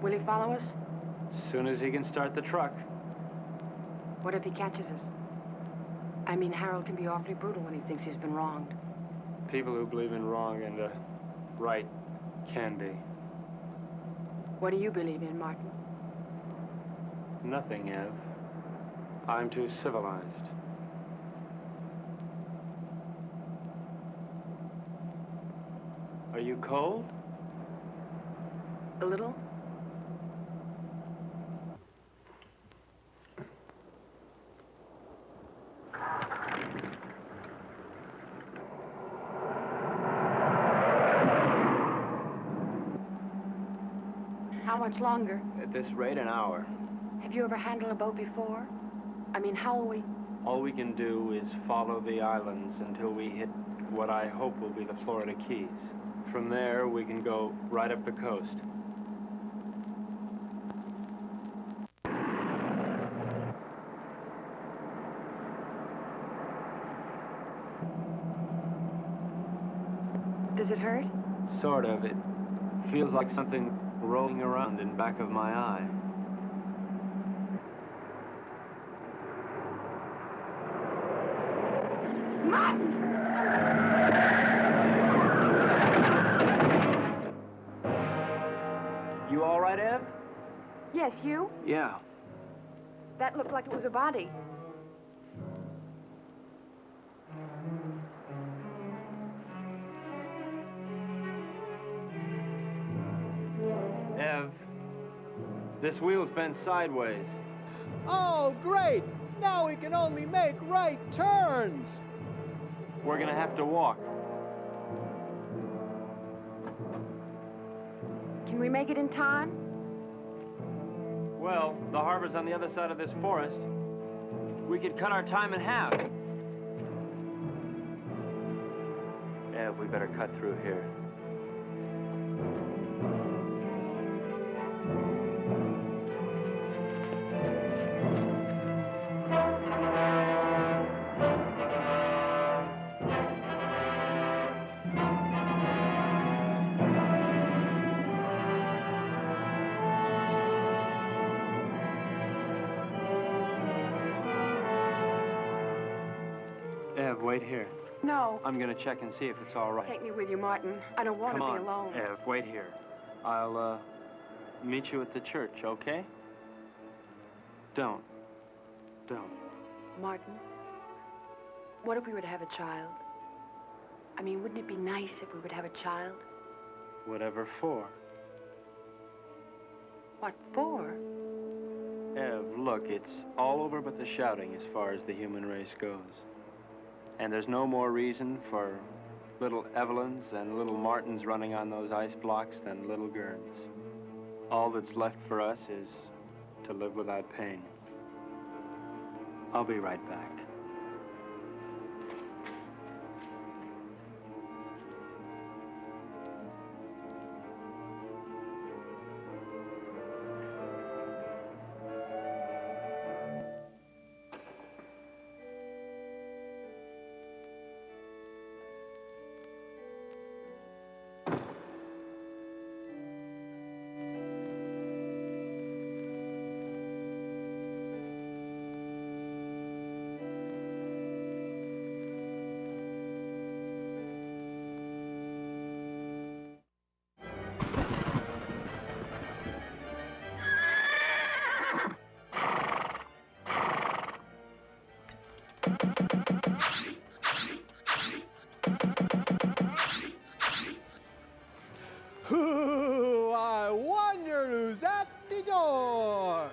Will he follow us? As soon as he can start the truck. What if he catches us? I mean, Harold can be awfully brutal when he thinks he's been wronged. People who believe in wrong and right can be. What do you believe in, Martin? Nothing, Ev. I'm too civilized. Are you cold? A little? How much longer? At this rate, an hour. Have you ever handled a boat before? I mean, how will we? All we can do is follow the islands until we hit what I hope will be the Florida Keys. From there, we can go right up the coast. Does it hurt? Sort of. It feels like something rolling around in back of my eye. You all right, Ev? Yes, you? Yeah. That looked like it was a body. Ev, this wheel's bent sideways. Oh, great! Now we can only make right turns! We're gonna have to walk. Can we make it in time? Well, the harbor's on the other side of this forest. We could cut our time in half. Ev, we better cut through here. Ev, wait here. No. I'm gonna check and see if it's all right. Take me with you, Martin. I don't want Come to on, be alone. Ev, wait here. I'll, meet you at the church, okay? Don't. Martin, what if we were to have a child? I mean, wouldn't it be nice if we would have a child? Whatever for. What for? Ev, look, it's all over but the shouting as far as the human race goes. And there's no more reason for little Evelyns and little Martins running on those ice blocks than little Gerns. All that's left for us is to live without pain. I'll be right back. I wonder who's at the door.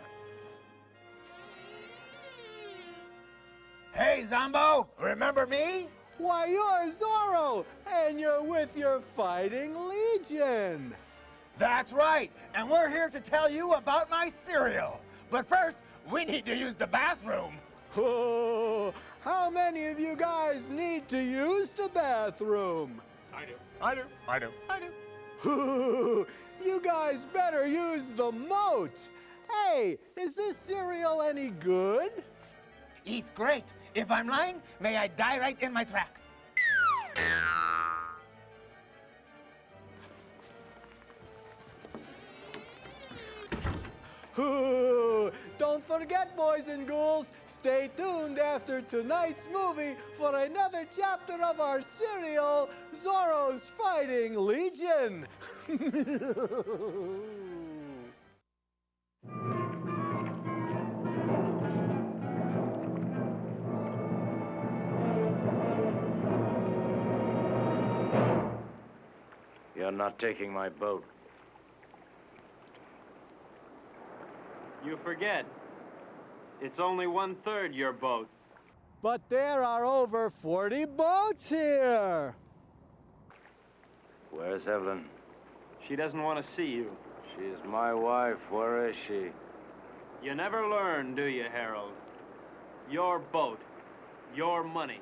Hey, Zombo, remember me? Why, you're Zorro, and you're with your fighting legion. That's right, and we're here to tell you about my cereal. But first, we need to use the bathroom. Oh, how many of you guys need to use the bathroom? I do. You guys better use the moat. Hey, is this cereal any good? It's great. If I'm lying, may I die right in my tracks. Don't forget, boys and ghouls, stay tuned after tonight's movie for another chapter of our serial, Zorro's Fighting Legion. You're not taking my boat. You forget. It's only 1/3 your boat. But there are over 40 boats here. Where's Evelyn? She doesn't want to see you. She's my wife. Where is she? You never learn, do you, Harold? Your boat, your money,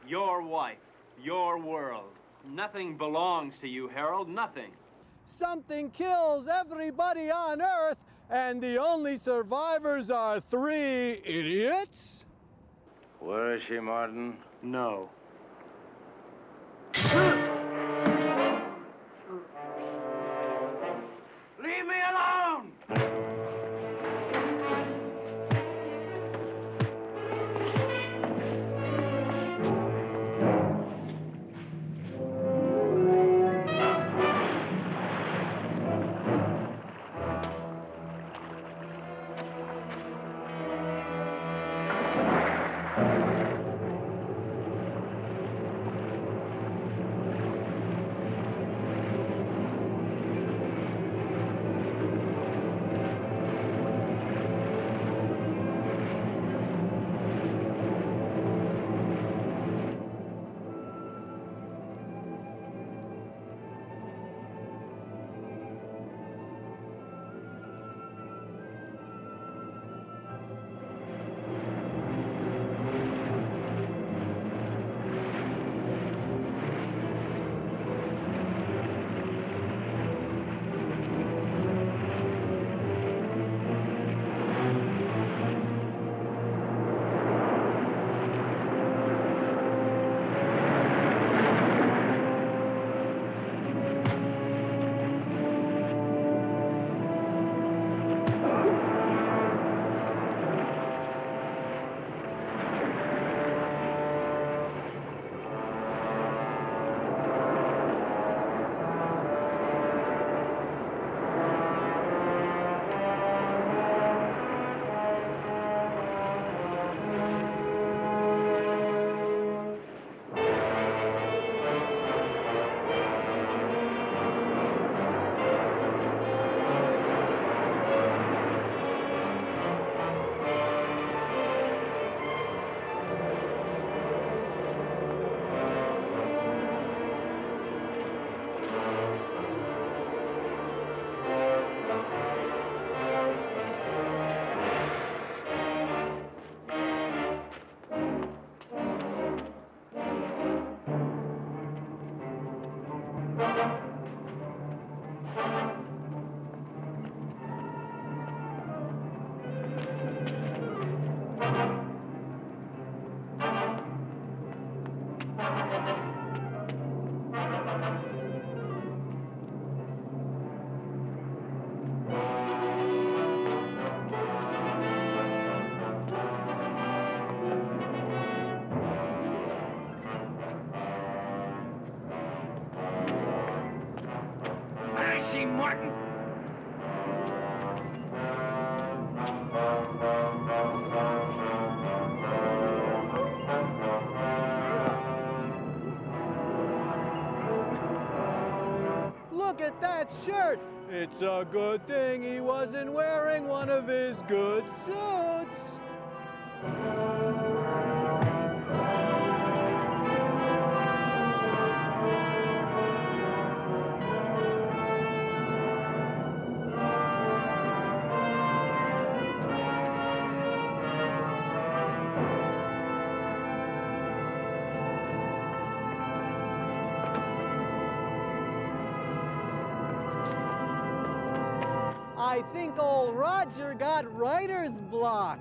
your wife, your world. Nothing belongs to you, Harold, nothing. Something kills everybody on Earth, and the only survivors are 3 idiots? Where is she, Martin? No. Leave me alone! I see Martin. Look at that shirt! It's a good thing he wasn't wearing one of his good suits. I think old Roger got writer's block.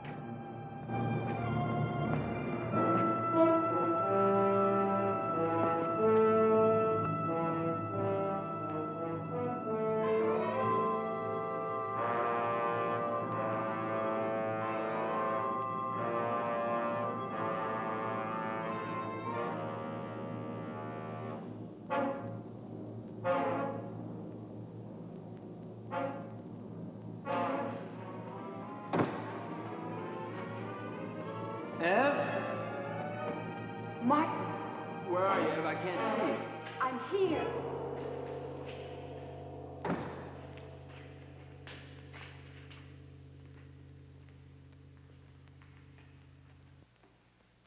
Ev? Martin, Where are you, Ev? I can't see you. I'm here.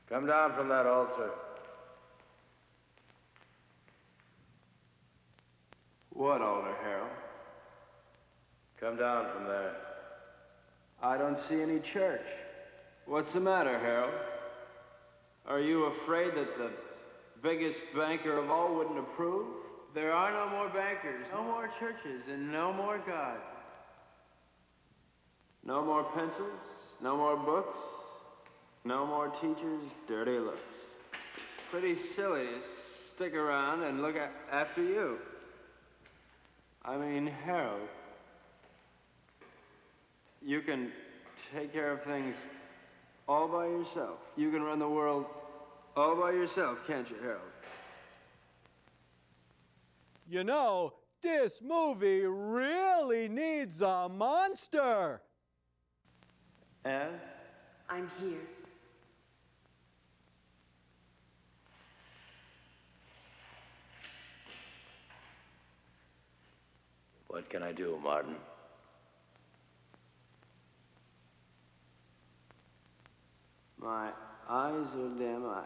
Come down from that altar. What altar, Harold? Come down from there. I don't see any church. What's the matter, Harold? Are you afraid that the biggest banker of all wouldn't approve? There are no more bankers, no more churches, and no more God. No more pencils, no more books, no more teachers' dirty looks. Pretty silly to stick around and look after you. I mean, Harold, you can take care of things all by yourself. You can run the world all by yourself, can't you, Harold? You know, this movie really needs a monster. Ev? I'm here. What can I do, Martin? My eyes are dim. I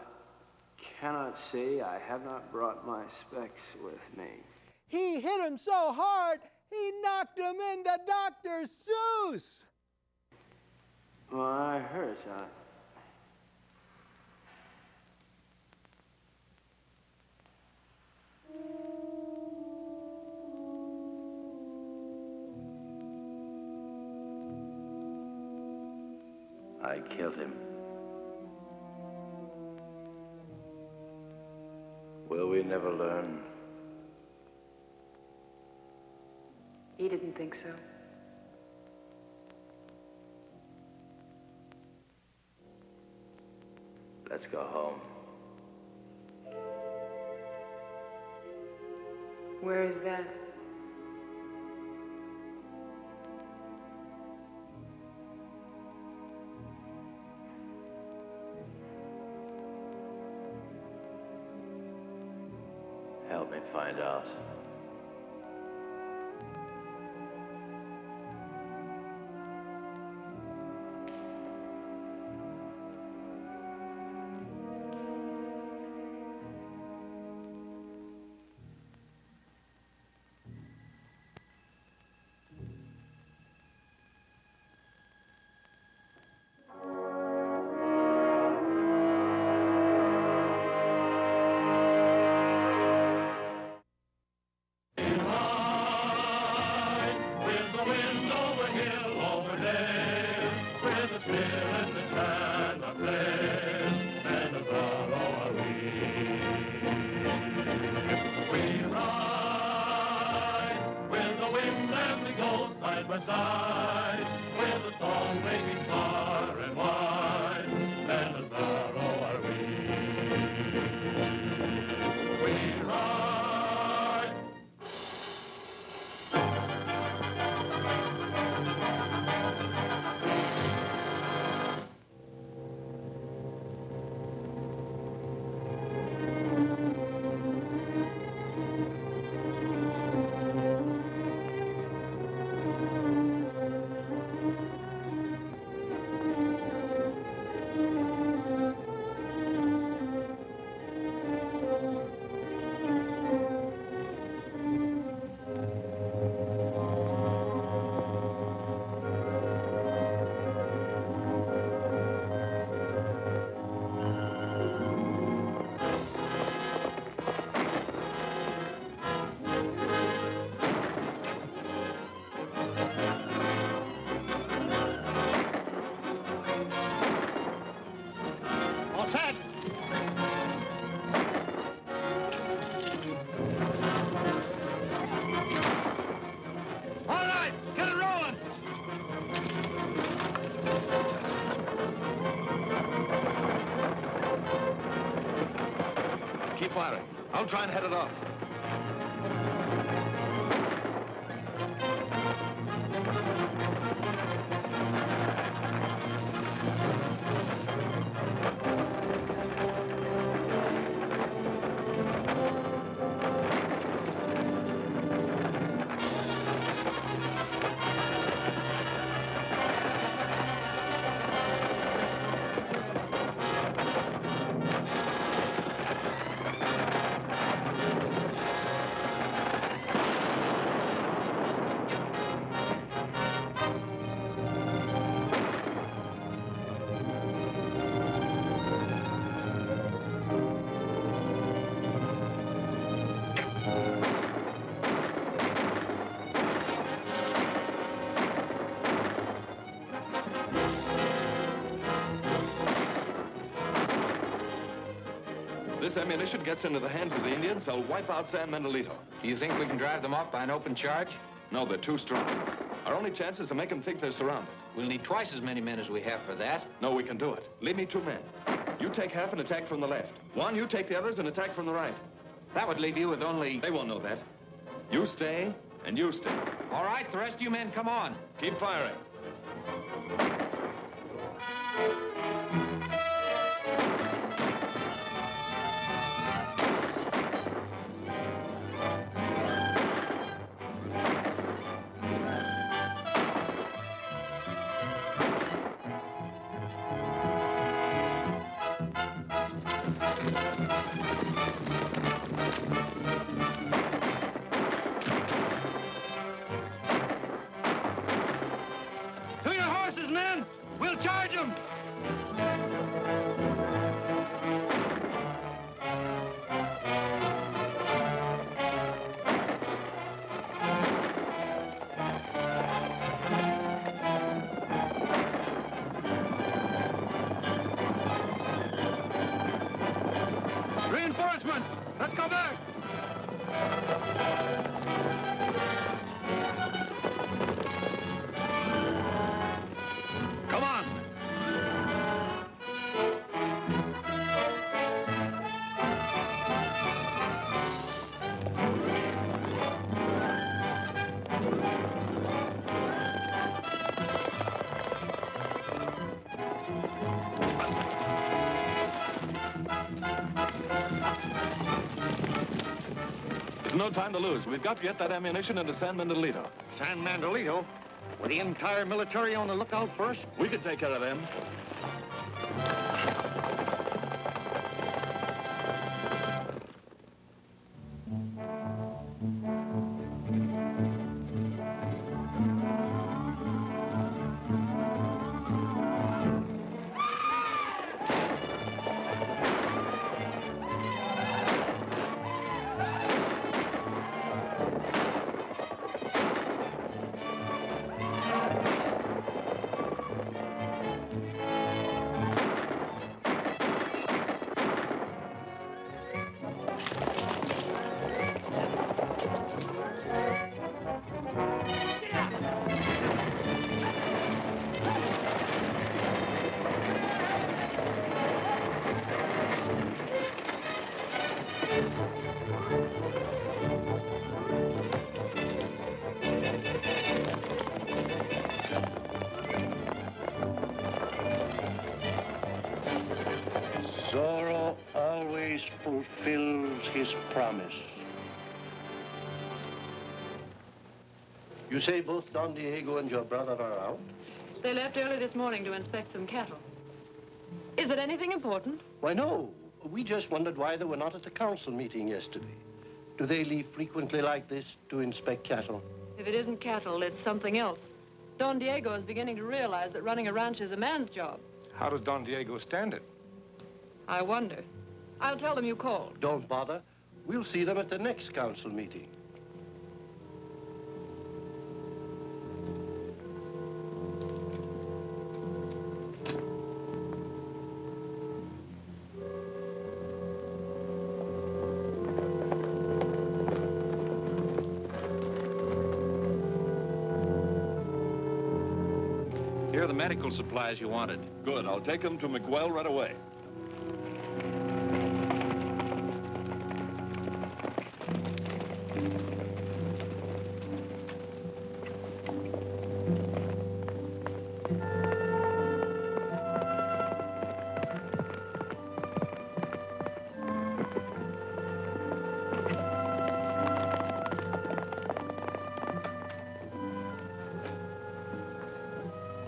cannot see. I have not brought my specs with me. He hit him so hard, he knocked him into Dr. Seuss. My eye hurts. I killed him. Will we never learn? He didn't think so. Let's go home. Where is that? Help me find out. firing. I'll try and head it off. This ammunition gets into the hands of the Indians, they'll wipe out San Mendolito. Do you think we can drive them off by an open charge? No, they're too strong. Our only chance is to make them think they're surrounded. We'll need twice as many men as we have for that. No, we can do it. Leave me 2 men. You take half and attack from the left. One, you take the others and attack from the right. That would leave you with only... They won't know that. You stay, and you stay. All right, the rest of you men, come on. Keep firing. To your horses, men! We'll charge them! Reinforcements! Let's go back! Come on! There's no time to lose. We've got to get that ammunition into San Mendolito. San Mendolito? With the entire military on the lookout for us? We can take care of them. Zorro always fulfills his promise. You say both Don Diego and your brother are out? They left early this morning to inspect some cattle. Is it anything important? Why, no. We just wondered why they were not at the council meeting yesterday. Do they leave frequently like this to inspect cattle? If it isn't cattle, it's something else. Don Diego is beginning to realize that running a ranch is a man's job. How does Don Diego stand it? I wonder. I'll tell them you called. Don't bother. We'll see them at the next council meeting. Here are the medical supplies you wanted. Good. I'll take them to McWell right away.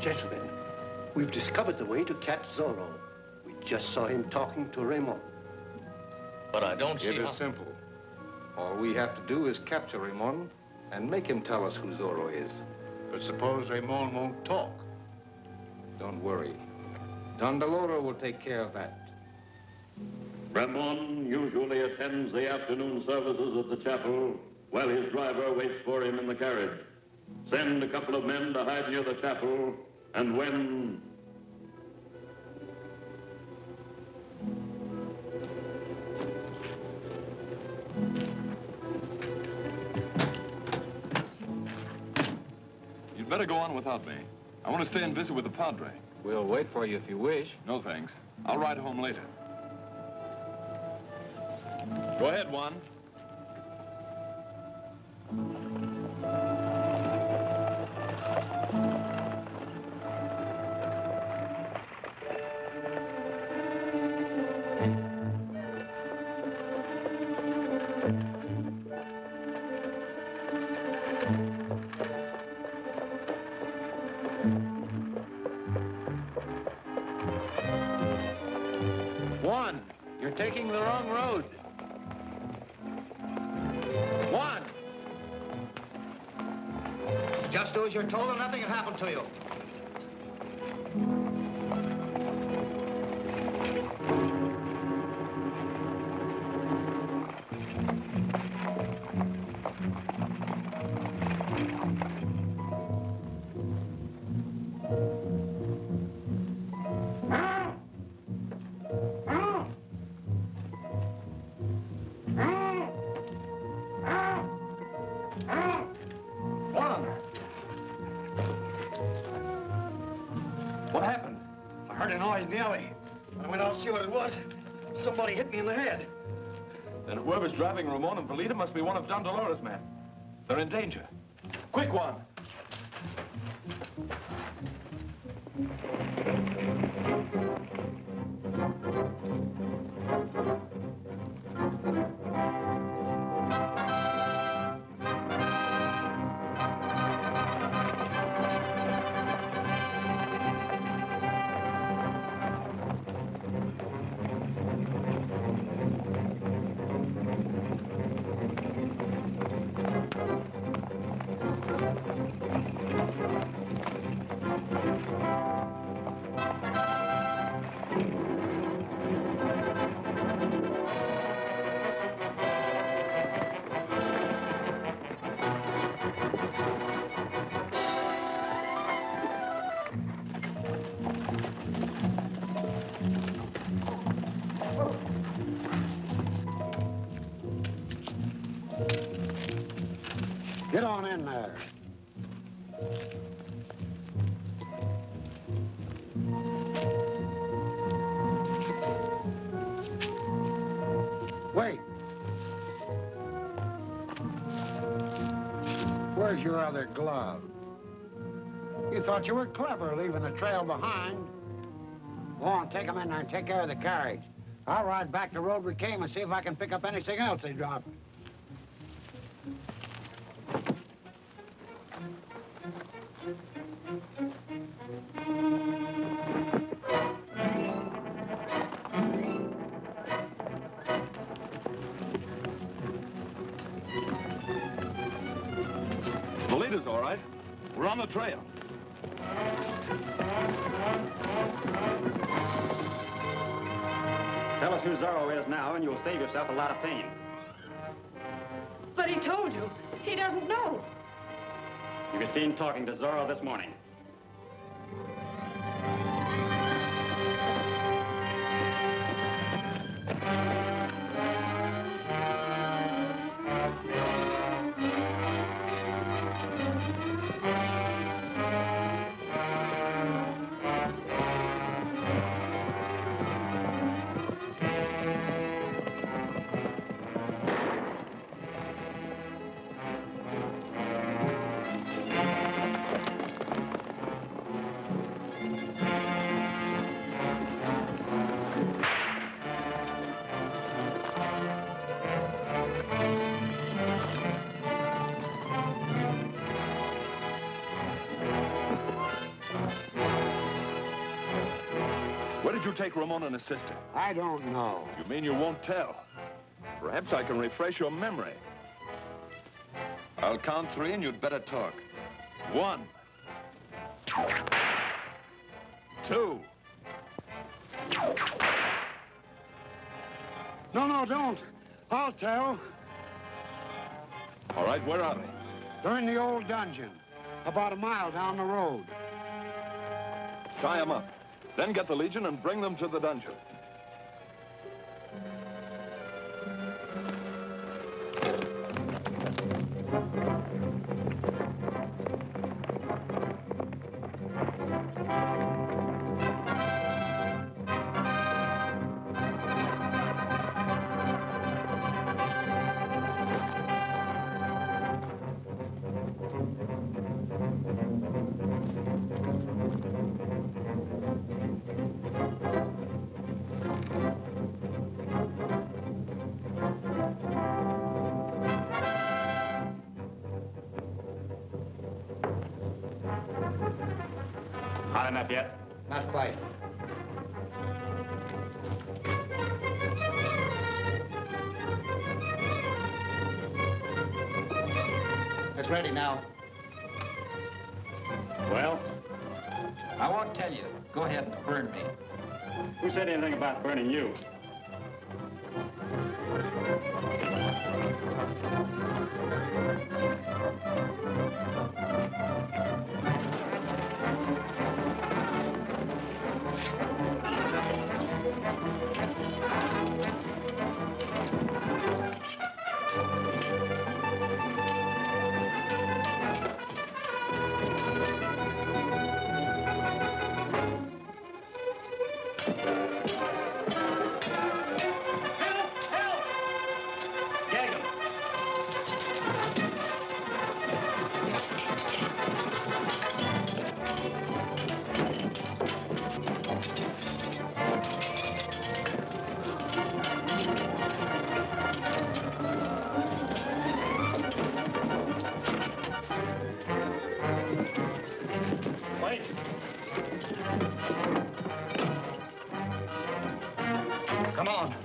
Gentlemen, we've discovered the way to catch Zorro. We just saw him talking to Raymond. But I don't see It is simple. All we have to do is capture Raymond and make him tell us who Zorro is. But suppose Raymond won't talk? Don't worry. Don Deloro will take care of that. Ramon usually attends the afternoon services at the chapel while his driver waits for him in the carriage. Send a couple of men to hide near the chapel, and when... You'd better go on without me. I want to stay and visit with the Padre. We'll wait for you if you wish. No, thanks. I'll ride home later. Go ahead, Juan. Juan, you're taking the wrong road. Juan! Just do as you're told and nothing will happen to you. What happened? I heard a noise in the alley. When I went out to see what it was, somebody hit me in the head. Then whoever's driving Ramon and Polita must be one of Don Deloro's men. They're in danger. Quick, Juan. Get on in there. Wait. Where's your other glove? You thought you were clever leaving a trail behind. Go on, take them in there and take care of the carriage. I'll ride back the road we came and see if I can pick up anything else they dropped. Polita's all right. We're on the trail. Tell us who Zorro is now, and you'll save yourself a lot of pain. But he told you. He doesn't know. You could see him talking to Zorro this morning. did you take Ramon and his sister? I don't know. You mean you won't tell? Perhaps I can refresh your memory. I'll count 3 and you'd better talk. 1, 2. No, don't. I'll tell. All right, where are they? They're in the old dungeon, about a mile down the road. Tie them up. Then get the Legion and bring them to the dungeon. Hot enough yet? Not quite. It's ready now. Well? I won't tell you. Go ahead and burn me. Who said anything about burning you? Come on.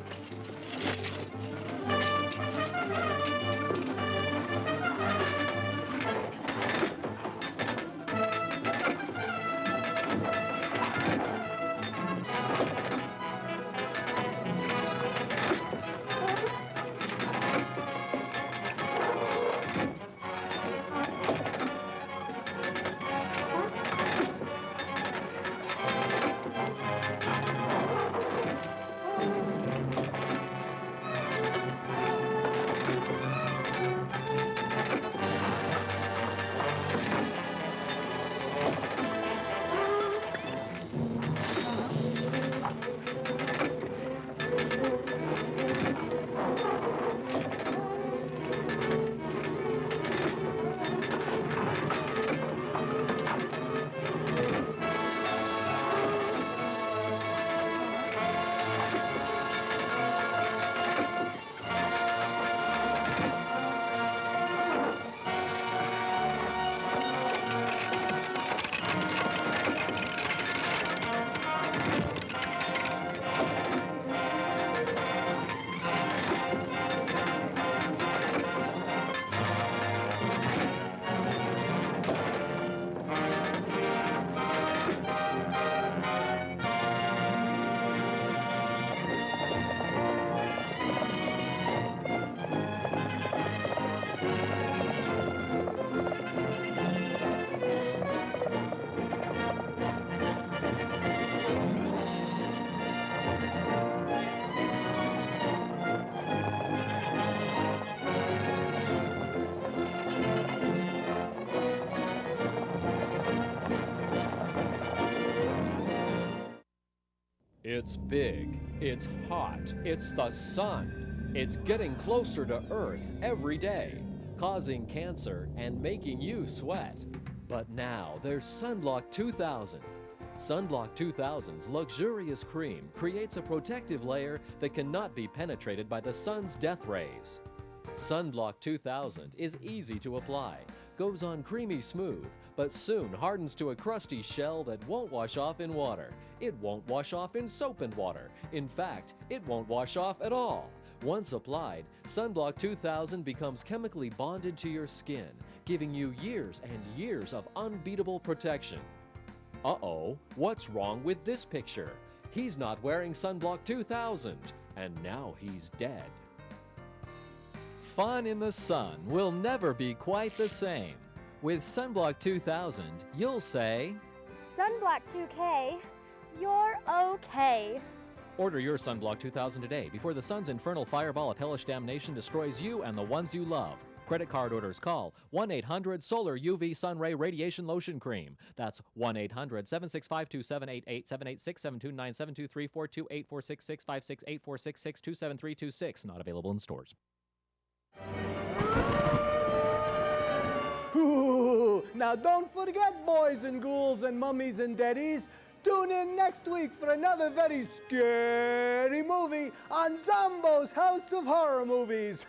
It's big, it's hot, it's the sun. It's getting closer to Earth every day, causing cancer and making you sweat. But now there's Sunblock 2000. Sunblock 2000's luxurious cream creates a protective layer that cannot be penetrated by the sun's death rays. Sunblock 2000 is easy to apply, goes on creamy smooth, but soon hardens to a crusty shell that won't wash off in water. It won't wash off in soap and water. In fact, it won't wash off at all. Once applied, Sunblock 2000 becomes chemically bonded to your skin, giving you years and years of unbeatable protection. Uh-oh, what's wrong with this picture? He's not wearing Sunblock 2000, and now he's dead. Fun in the sun will never be quite the same. With Sunblock 2000, you'll say, Sunblock 2K, you're okay. Order your Sunblock 2000 today before the sun's infernal fireball of hellish damnation destroys you and the ones you love. Credit card orders call 1-800-SOLAR UV Sunray Radiation Lotion Cream. That's 1-800-765-2788, 786-729-723-428-466-568-466-273-266. Not available in stores. Ooh, now don't forget, boys and ghouls and mummies and daddies, tune in next week for another very scary movie on Zomboo's House of Horror Movies.